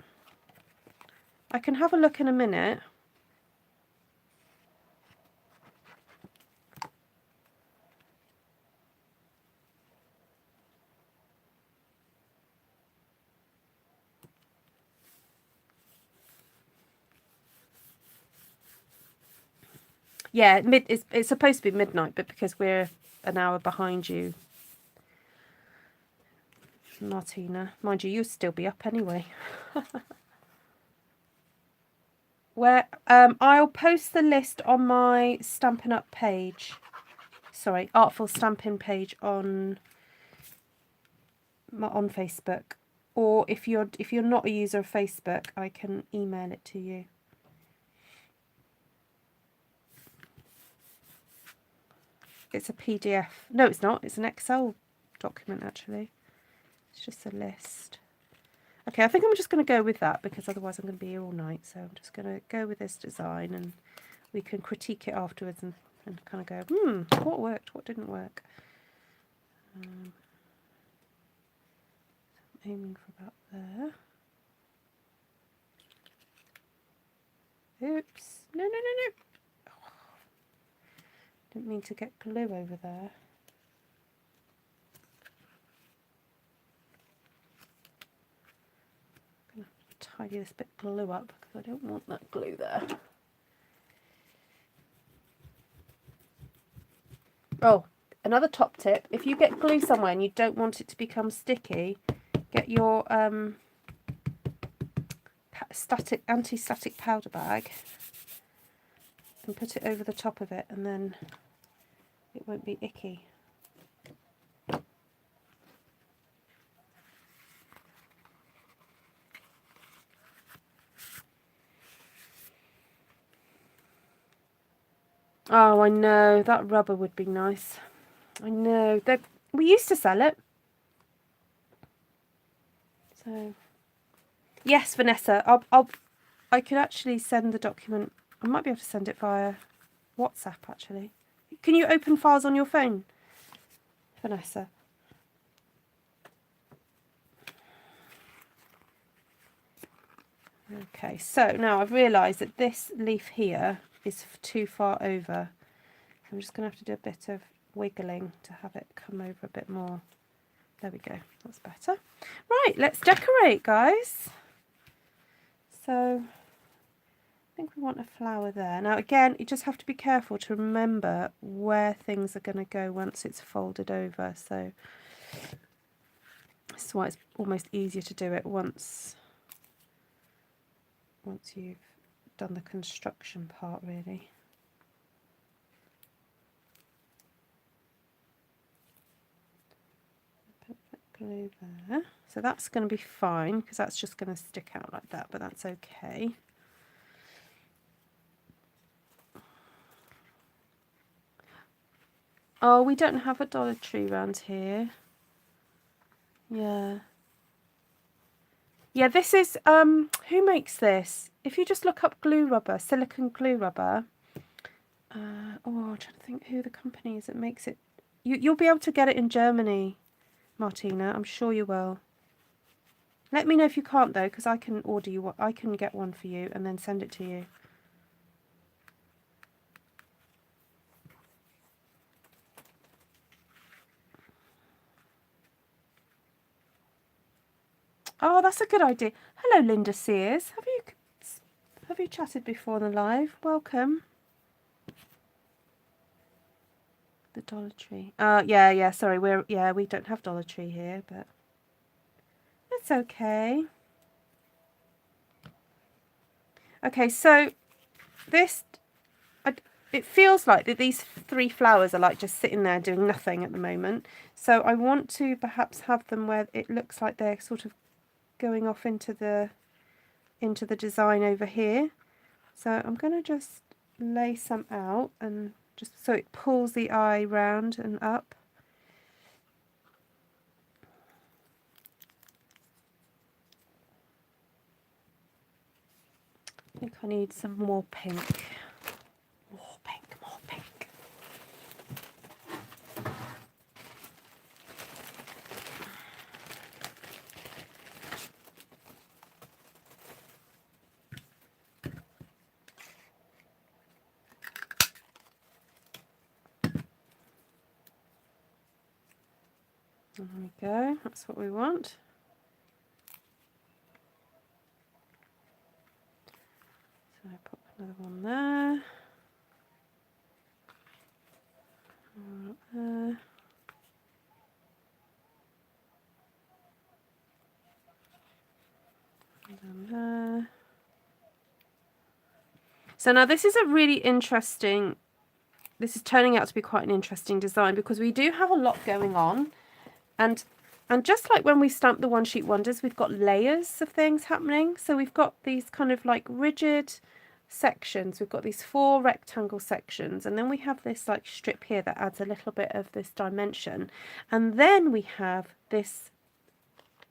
I can have a look in a minute. Yeah, it's supposed to be midnight, but because we're an hour behind you, Martina, mind you, you'll still be up anyway. Where I'll post the list on my Stampin' Up page. Sorry, Artful Stampin' page on Facebook. Or if you're not a user of Facebook, I can email it to you. It's a PDF. No, it's not. It's an Excel document, actually. It's just a list. Okay, I think I'm just going to go with that, because otherwise I'm going to be here all night. So I'm just going to go with this design, and we can critique it afterwards and kind of go, what worked, what didn't work. I'm aiming for about there. Oops. No. Oh, didn't mean to get glue over there. I'm going to tidy this bit of glue up, because I don't want that glue there. Oh, another top tip, if you get glue somewhere and you don't want it to become sticky, get your anti-static powder bag and put it over the top of it, and then it won't be icky. Oh, I know, that rubber would be nice. I know, we used to sell it. So, yes, Vanessa, I could actually send the document. I might be able to send it via WhatsApp, actually. Can you open files on your phone, Vanessa? Okay, so now I've realised that this leaf here is too far over. I'm just going to have to do a bit of wiggling to have it come over a bit more. There we go, that's better. Right, let's decorate, guys. So I think we want a flower there. Now again, you just have to be careful to remember where things are going to go once it's folded over. So That's why it's almost easier to do it once you've done the construction part, really. Put that glue there. So that's going to be fine because that's just going to stick out like that, but that's okay. Oh, we don't have a Dollar Tree around here. Yeah. Yeah, this is, who makes this? If you just look up glue rubber, silicone glue rubber. Oh, I'm trying to think who the company is that makes it. You'll be able to get it in Germany, Martina. I'm sure you will. Let me know if you can't though, because I can order you what I can get one for you and then send it to you. Oh, that's a good idea. Hello, Linda Sears. Have you chatted before on the live? Welcome. The Dollar Tree. Yeah, sorry, we don't have Dollar Tree here, but it's okay. Okay, so this, it feels like that these 3 flowers are like just sitting there doing nothing at the moment. So I want to perhaps have them where it looks like they're sort of going off into the design over here. So I'm going to just lay some out and just so it pulls the eye round and up. I think I need some more pink. More pink, more pink. There we go, that's what we want. So I put another one there. One there. And there. So now this is a really interesting, this is turning out to be quite an interesting design because we do have a lot going on. And just like when we stamp the One Sheet Wonders, we've got layers of things happening. So we've got these kind of like rigid sections. We've got these 4 rectangle sections. And then we have this like strip here that adds a little bit of this dimension. And then we have this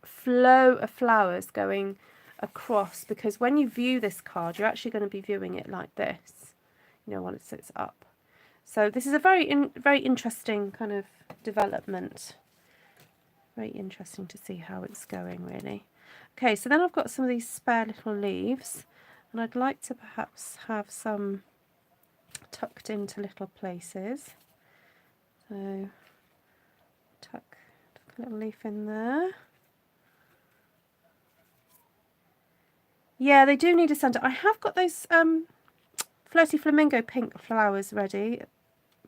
flow of flowers going across, because when you view this card, you're actually going to be viewing it like this, you know, while it sits up. So this is a very interesting kind of development. Very interesting to see how it's going, really. Okay, so then I've got some of these spare little leaves, and I'd like to perhaps have some tucked into little places. So tuck a little leaf in there. Yeah, they do need a centre. I have got those Flirty Flamingo pink flowers ready,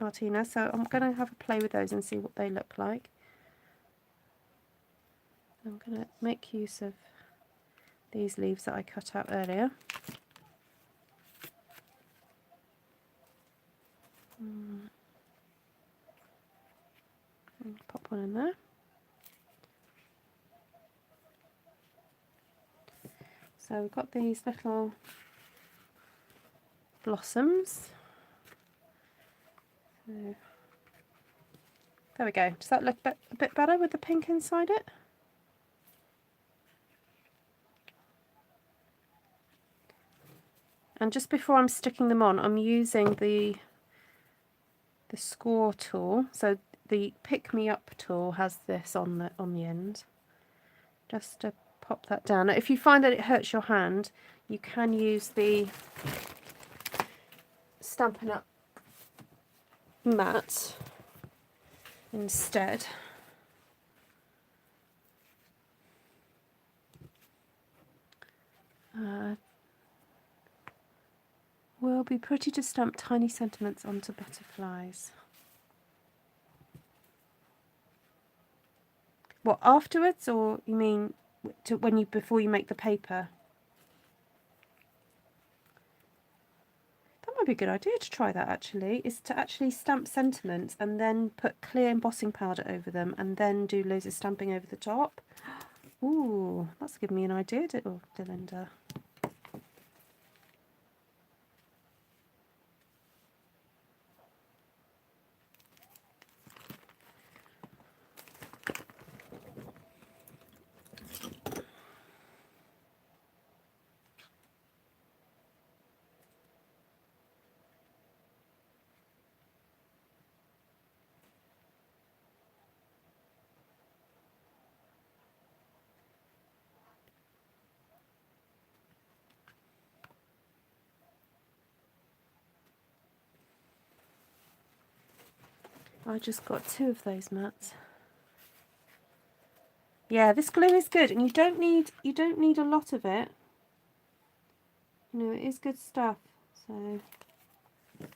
Martina, so I'm going to have a play with those and see what they look like. I'm going to make use of these leaves that I cut out earlier. Pop one in there. So we've got these little blossoms. So, there we go. Does that look a bit better with the pink inside it? And just before I'm sticking them on, I'm using the score tool. So the Pick Me Up tool has this on the end. Just to pop that down. Now, if you find that it hurts your hand, you can use the Stampin' Up mat instead. Will be pretty to stamp tiny sentiments onto butterflies. What, afterwards, or you mean before you make the paper? That might be a good idea to try that actually, is to actually stamp sentiments and then put clear embossing powder over them and then do loads of stamping over the top. Ooh, that's given me an idea, Delinda. I just got 2 of those mats. Yeah, this glue is good, and you don't need a lot of it. You know, it is good stuff. So, oh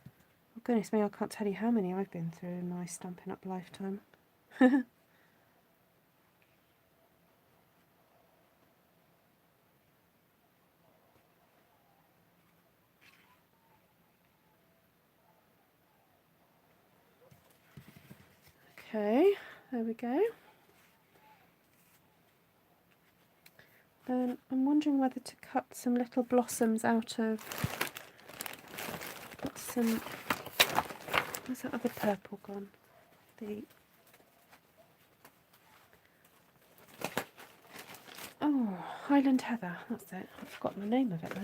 goodness me, I can't tell you how many I've been through in my Stampin' Up lifetime. Okay, there we go. Then I'm wondering whether to cut some little blossoms out of some. Where's that other purple gone? Oh, Highland Heather. That's it. I've forgotten the name of it now.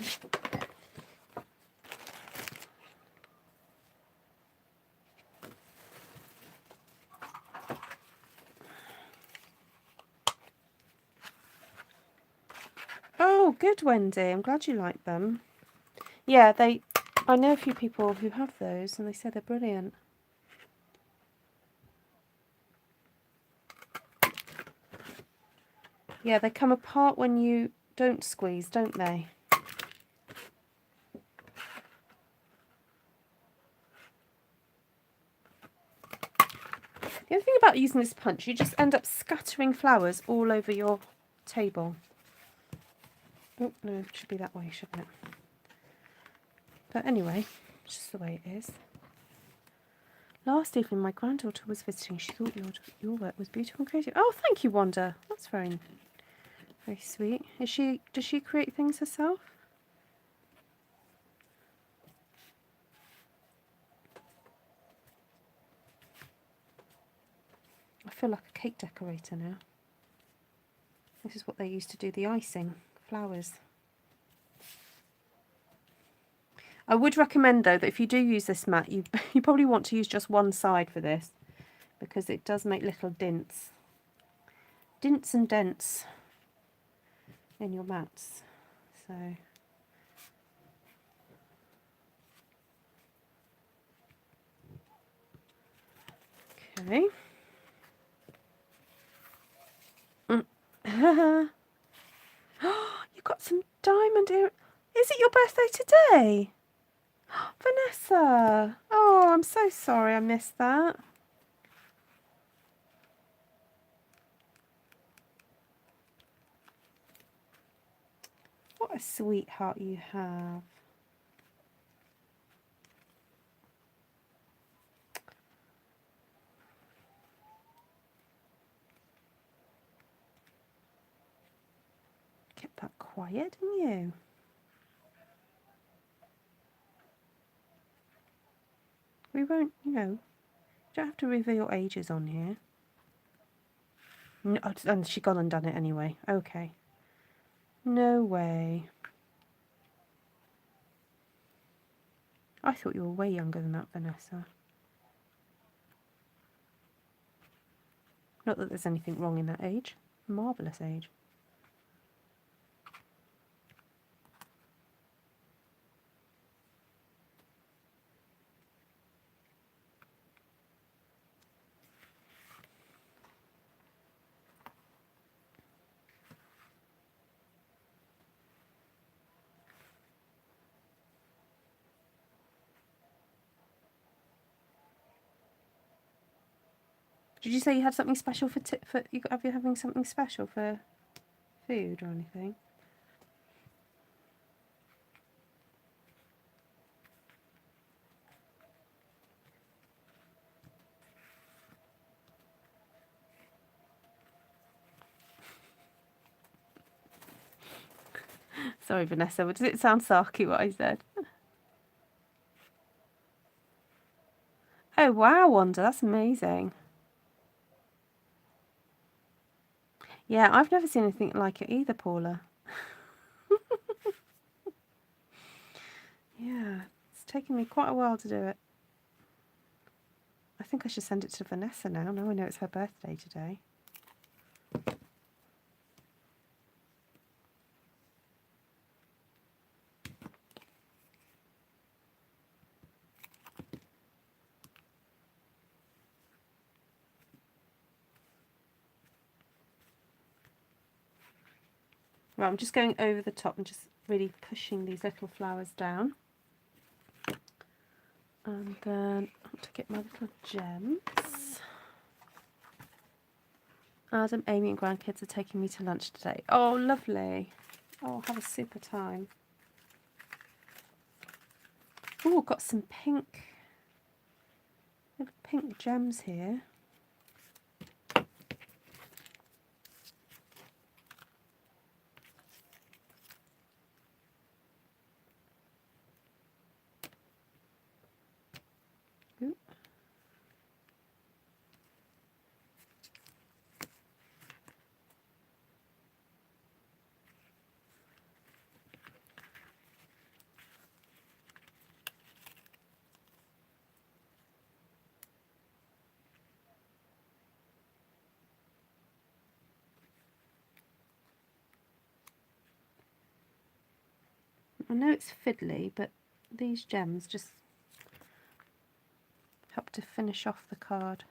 Oh, good, Wendy. I'm glad you like them. Yeah, I know a few people who have those, and they say they're brilliant. Yeah, they come apart when you don't squeeze, don't they? The other thing about using this punch, you just end up scattering flowers all over your table. Oh, no, it should be that way, shouldn't it? But anyway, it's just the way it is. Last evening, my granddaughter was visiting. She thought your work was beautiful and creative. Oh, thank you, Wanda. That's very sweet. Does she create things herself? I feel like a cake decorator now. This is what they used to do the icing, flowers. I would recommend though that if you do use this mat, you probably want to use just one side for this, because it does make little dints and dents in your mats. So okay. You got some diamond ear. Is it your birthday today? Vanessa. Oh, I'm so sorry I missed that. What a sweetheart you have. Kept that quiet, didn't you? We won't, you don't have to reveal your ages on here. No, and she gone and done it anyway. Okay. No way. I thought you were way younger than that, Vanessa. Not that there's anything wrong in that age. Marvellous age. Did you say you had something special for have you having something special for food or anything? Sorry, Vanessa, but does it sound sarky what I said? Oh wow, Wanda, that's amazing. Yeah, I've never seen anything like it either, Paula. Yeah, it's taken me quite a while to do it. I think I should send it to Vanessa now. Now I know it's her birthday today. Right, I'm just going over the top and just really pushing these little flowers down. And then I want to get my little gems. Adam, Amy and grandkids are taking me to lunch today. Oh, lovely. Oh, have a super time. Oh, got some pink gems here. Ooh. I know it's fiddly, but these gems just help to finish off the card.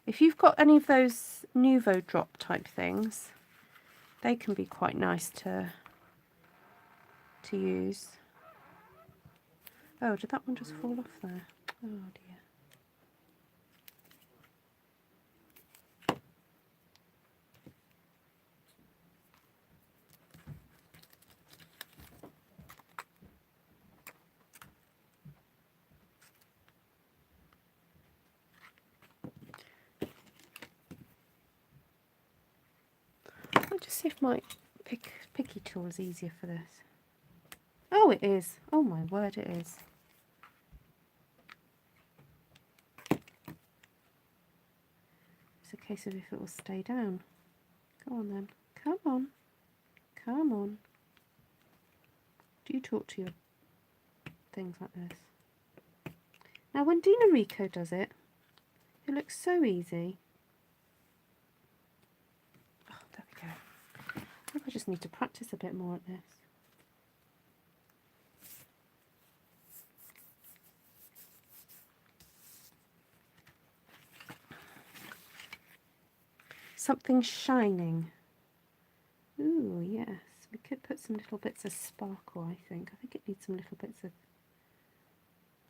If you've got any of those Nouveau drop type things, they can be quite nice to use. Oh, did that one just fall off there? Oh dear. I'll just see if my picky tool is easier for this. Oh, it is. Oh my word, it is. It's a case of if it will stay down. Go on then. Come on. Come on. Do you talk to your things like this? Now when Dina Rico does it, it looks so easy. Oh, there we go. I think I just need to practice a bit more at this. Something shining. Ooh, yes. We could put some little bits of sparkle, I think. I think it needs some little bits of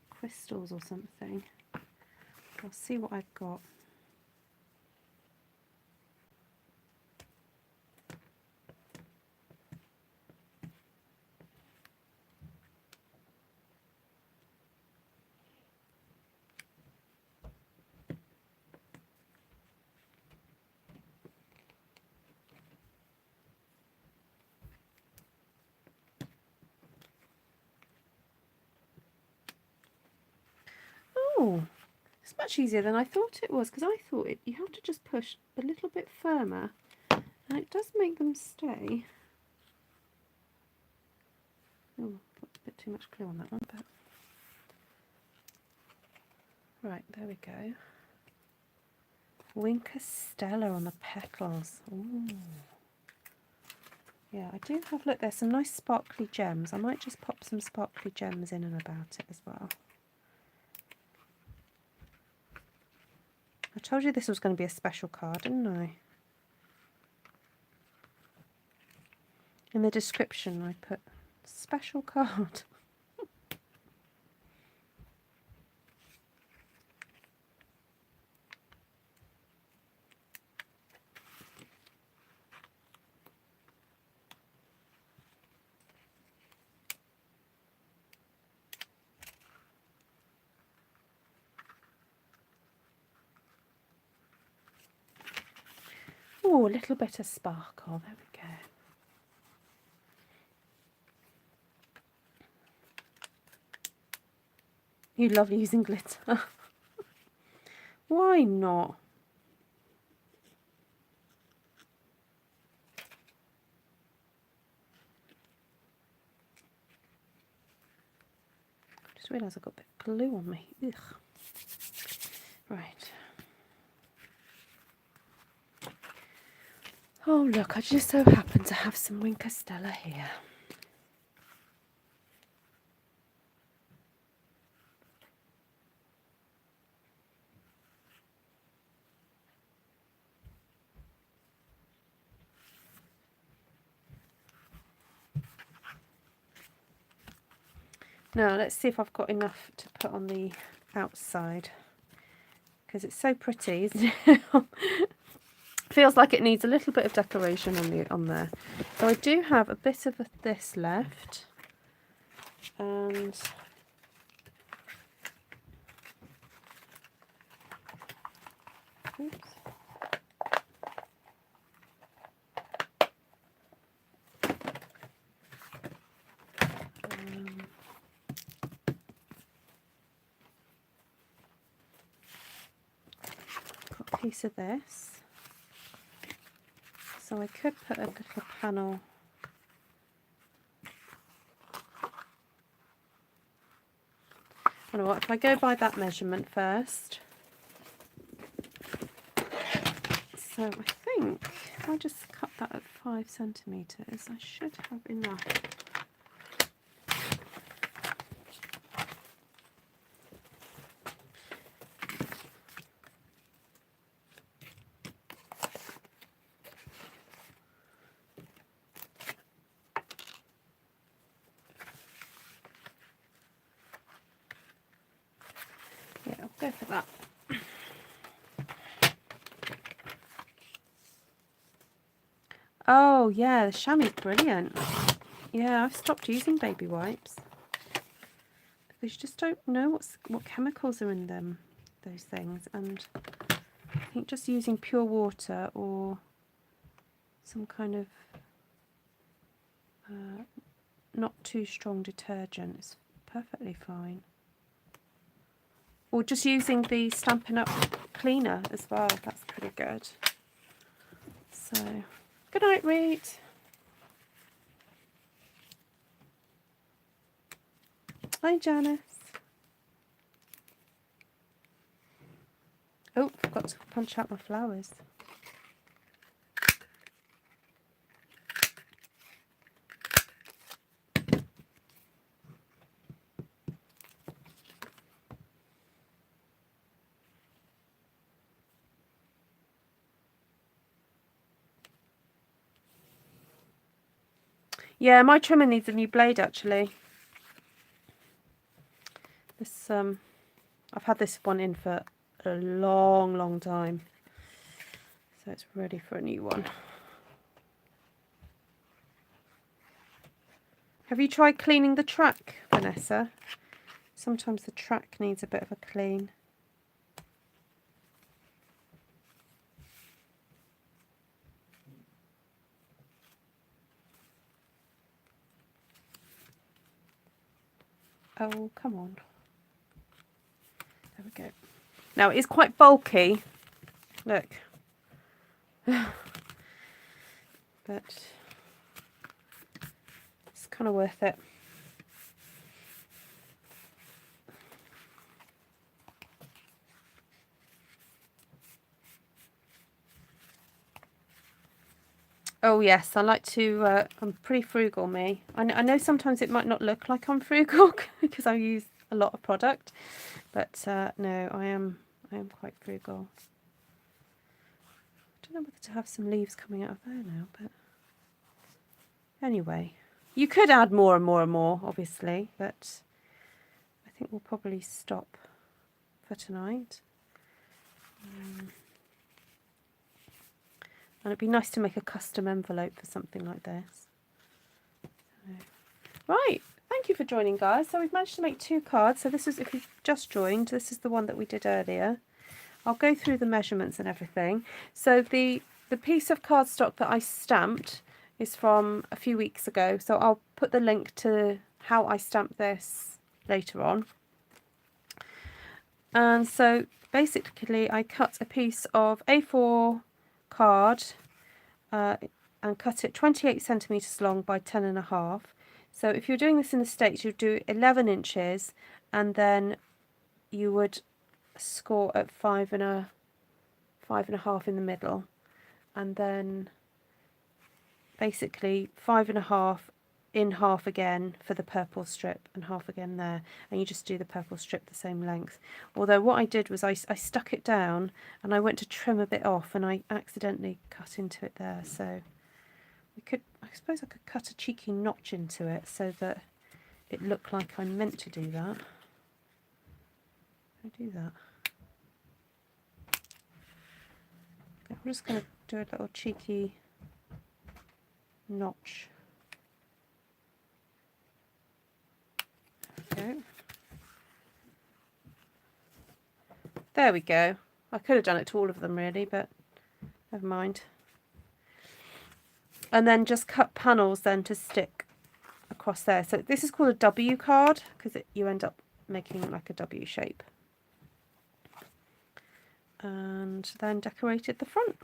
crystals or something. I'll see what I've got. Oh, it's much easier than I thought it was, because I thought you have to just push a little bit firmer and it does make them stay. Oh, put a bit too much glue on that one, but right, there we go. Winker Stella on the petals. Ooh. Yeah, I do have, look, there's some nice sparkly gems. I might just pop some sparkly gems in and about it as well. I told you this was going to be a special card, didn't I? In the description I put special card. Oh, a little bit of sparkle. There we go. You love using glitter. Why not? I just realised I've got a bit of glue on me. Ugh. Right. Oh look, I just so happen to have some Wink Stella here. Now let's see if I've got enough to put on the outside, because it's so pretty, isn't it? Feels like it needs a little bit of decoration on there. So I do have a bit of this left, and oops. Got a piece of this. So I could put a little panel . You know what, if I go by that measurement first. So I think if I just cut that at 5 centimetres, I should have enough. Yeah, I'll go for that. Oh yeah, the chamois is brilliant. Yeah, I've stopped using baby wipes because you just don't know what chemicals are in those things, and I think just using pure water or some kind of not too strong detergent is perfectly fine. Or just using the Stampin' Up cleaner as well, that's pretty good. So, good night, Reed. Hi, Janice. Oh, forgot to punch out my flowers. Yeah, my trimmer needs a new blade actually. This I've had this one in for a long time, so it's ready for a new one. Have you tried cleaning the track, Vanessa? Sometimes the track needs a bit of a clean. Oh, come on. There we go. Now, it is quite bulky. Look. But it's kind of worth it. Oh yes, I like to, I'm pretty frugal, me. I know sometimes it might not look like I'm frugal because I use a lot of product, but no, I am quite frugal. I don't know whether to have some leaves coming out of there now, but anyway. You could add more and more and more, obviously, but I think we'll probably stop for tonight. And it'd be nice to make a custom envelope for something like this. Right, thank you for joining, guys. So we've managed to make 2 cards. So this is, if you've just joined, this is the one that we did earlier. I'll go through the measurements and everything. So the the piece of cardstock that I stamped is from a few weeks ago, so I'll put the link to how I stamped this later on. And so basically I cut a piece of A4 card and cut it 28 centimeters long by 10.5. So if you're doing this in the States, you'd do 11 inches, and then you would score at 5.5 in the middle, and then basically 5.5 in half again for the purple strip and half again there, and you just do the purple strip the same length. Although what I did was I stuck it down and I went to trim a bit off and I accidentally cut into it there, so I suppose I could cut a cheeky notch into it so that it looked like I meant to do that. I do that. Okay, I'm just going to do a little cheeky notch. Okay. There we go. I could have done it to all of them really, but never mind. And then just cut panels then to stick across there. So this is called a W card because you end up making like a W shape. And then decorated the front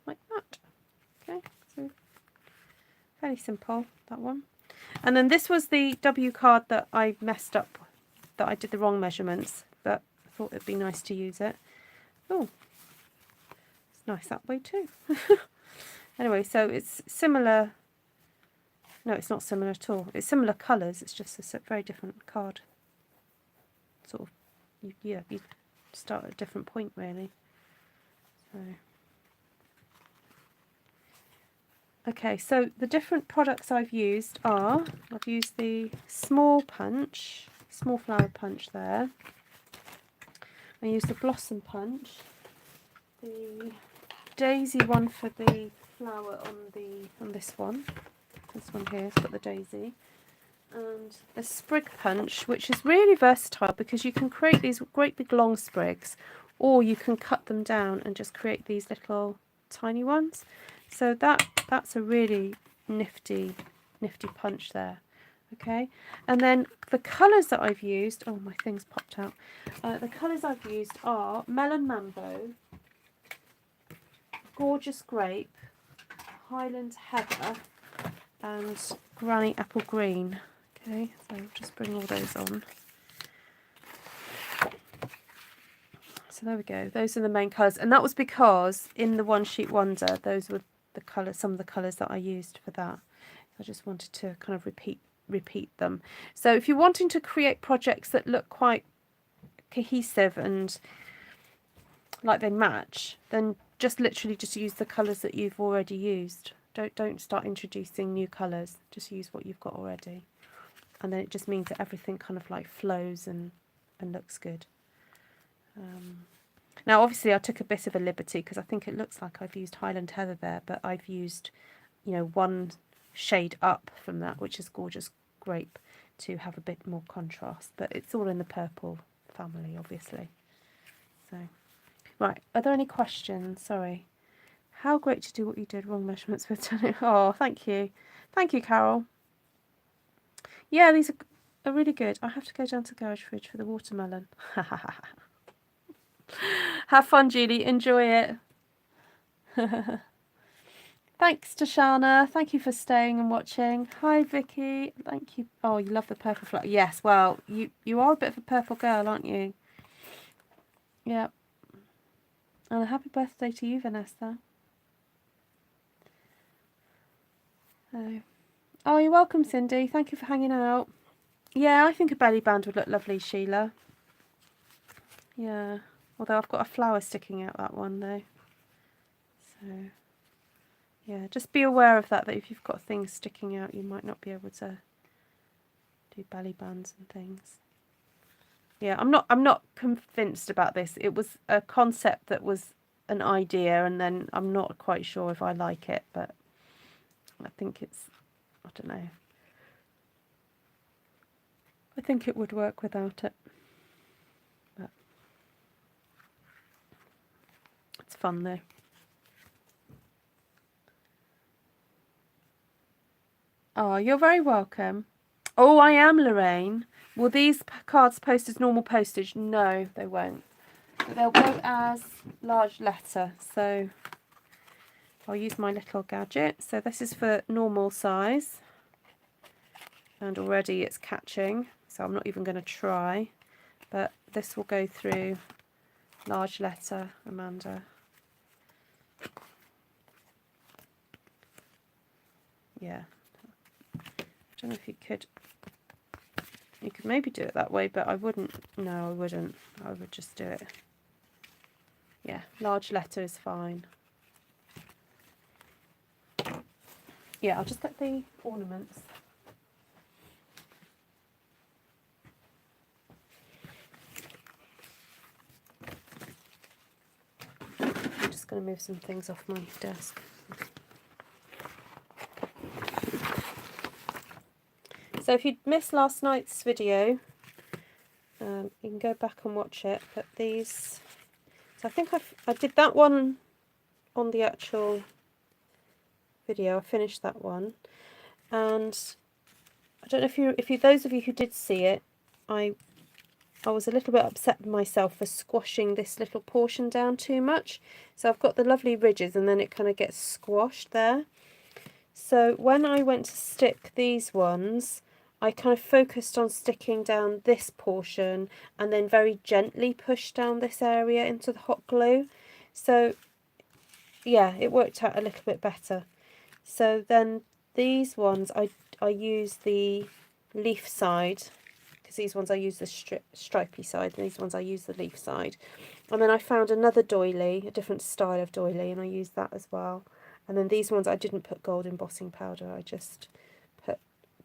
like that. Okay, so fairly simple, that one. And then this was the W card that I messed up, that I did the wrong measurements, but I thought it'd be nice to use it. Oh, it's nice that way too. Anyway, so it's similar. No, it's not similar at all. It's similar colours. It's just a very different card. Sort of, you start at a different point really. So, okay, so the different products I've used are, I've used the small flower punch there. I used the blossom punch, the daisy one for the flower on this one. This one here has got the daisy, and the sprig punch, which is really versatile because you can create these great big long sprigs, or you can cut them down and just create these little tiny ones. So that's a really nifty punch there. Okay, and then the colours that I've used, oh my thing's popped out. The colours I've used are Melon Mambo, Gorgeous Grape, Highland Heather, and Granny Apple Green. Okay, so I'll just bring all those on. So there we go. Those are the main colours, and that was because in the One Sheet Wonder, those were the colours, some of the colours that I used for that. I just wanted to kind of repeat them. So if you're wanting to create projects that look quite cohesive and like they match, then just literally just use the colours that you've already used. Don't start introducing new colours. Just use what you've got already, and then it just means that everything kind of like flows and looks good. Now obviously I took a bit of a liberty because I think it looks like I've used Highland Heather there, but I've used, you know, one shade up from that, which is Gorgeous Grape, to have a bit more contrast, but it's all in the purple family obviously. So right, are there any questions? Sorry. How great to do what you did, wrong measurements with turning. Oh, thank you, Carol. Yeah, these are really good. I have to go down to the garage fridge for the watermelon. Have fun, Julie. Enjoy it. Thanks, Tashana. Thank you for staying and watching. Hi, Vicky. Thank you. Oh, you love the purple flower. Yes, well, you are a bit of a purple girl, aren't you? Yeah. And a happy birthday to you, Vanessa. Oh, you're welcome, Cindy. Thank you for hanging out. Yeah, I think a belly band would look lovely, Sheila. Yeah. Although I've got a flower sticking out that one though. So yeah, just be aware of that if you've got things sticking out, you might not be able to do belly bands and things. Yeah, I'm not convinced about this. It was a concept that was an idea, and then I'm not quite sure if I like it, but I think it's, I don't know. I think it would work without it. But it's fun though. Oh, you're very welcome. Oh, I am Lorraine. Will these cards post as normal postage? No, they won't. But they'll go as large letter. So I'll use my little gadget. So this is for normal size. And already it's catching. So I'm not even going to try. But this will go through large letter, Amanda. Yeah. I don't know if you could maybe do it that way, but I wouldn't. No, I wouldn't. I would just do it. Yeah, large letter is fine. Yeah, I'll just get the ornaments. I'm just going to move some things off my desk. So if you missed last night's video, you can go back and watch it. But these, so I think I did that one on the actual video. I finished that one, and I don't know if you those of you who did see it, I was a little bit upset with myself for squashing this little portion down too much. So I've got the lovely ridges, and then it kind of gets squashed there. So when I went to stick these ones, I kind of focused on sticking down this portion and then very gently push down this area into the hot glue. So yeah, it worked out a little bit better. So then these ones, I use the leaf side, because these ones I use the stripy side, and these ones I use the leaf side. And then I found another doily, a different style of doily, and I used that as well. And then these ones I didn't put gold embossing powder, I just put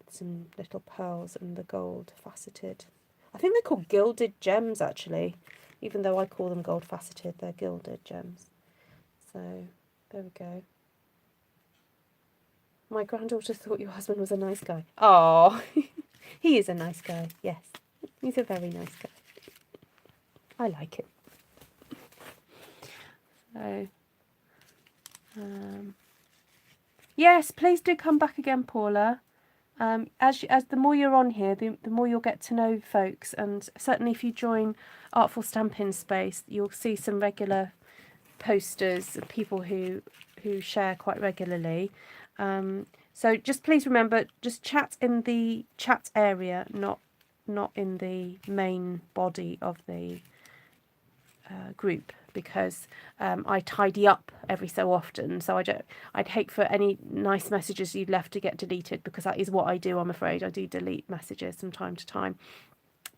some little pearls and the gold faceted. I think they're called gilded gems actually, even though I call them gold faceted, they're gilded gems. So there we go. My granddaughter thought your husband was a nice guy. Oh, he is a nice guy, yes. He's a very nice guy. I like it. So, yes, please do come back again, Paula. As the more you're on here, the more you'll get to know folks, and certainly if you join Artful Stampin Space, you'll see some regular posters of people who share quite regularly. So just please remember, just chat in the chat area, not in the main body of the group, because I tidy up every so often, so I'd hate for any nice messages you'd left to get deleted, because that is what I do. I'm afraid I do delete messages from time to time,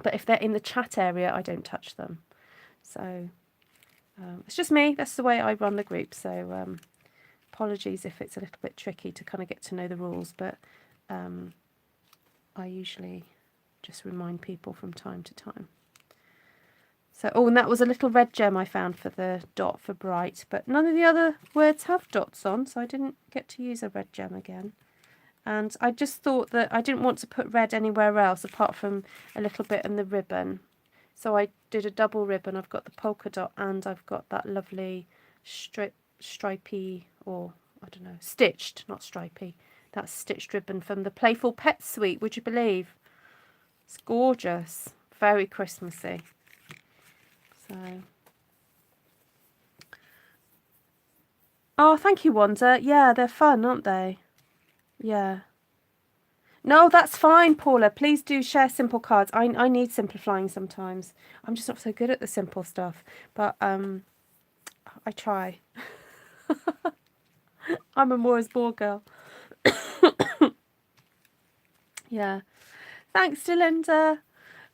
but if they're in the chat area, I don't touch them. So it's just me, that's the way I run the group. So apologies if it's a little bit tricky to kind of get to know the rules, but I usually just remind people from time to time. So, oh, and that was a little red gem I found for the dot for bright, but none of the other words have dots on, so I didn't get to use a red gem again. And I just thought that I didn't want to put red anywhere else apart from a little bit in the ribbon. So I did a double ribbon. I've got the polka dot and I've got that lovely stripy, or I don't know, stitched, not stripy. That's stitched ribbon from the Playful Pet Suite, would you believe? It's gorgeous, very Christmassy. So, oh, thank you, Wanda. Yeah, they're fun, aren't they? Yeah. No, that's fine, Paula. Please do share simple cards. I need simplifying sometimes. I'm just not so good at the simple stuff, but I try. I'm a Mora's Ball girl. Yeah. Thanks to Linda.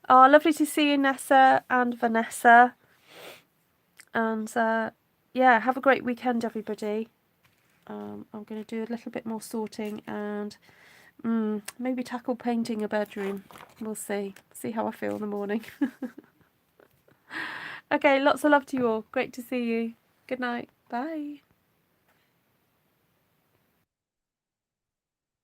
Oh, lovely to see you, Nessa and Vanessa. And yeah, have a great weekend, everybody. I'm going to do a little bit more sorting and maybe tackle painting a bedroom. We'll see. See how I feel in the morning. Okay, lots of love to you all. Great to see you. Good night. Bye.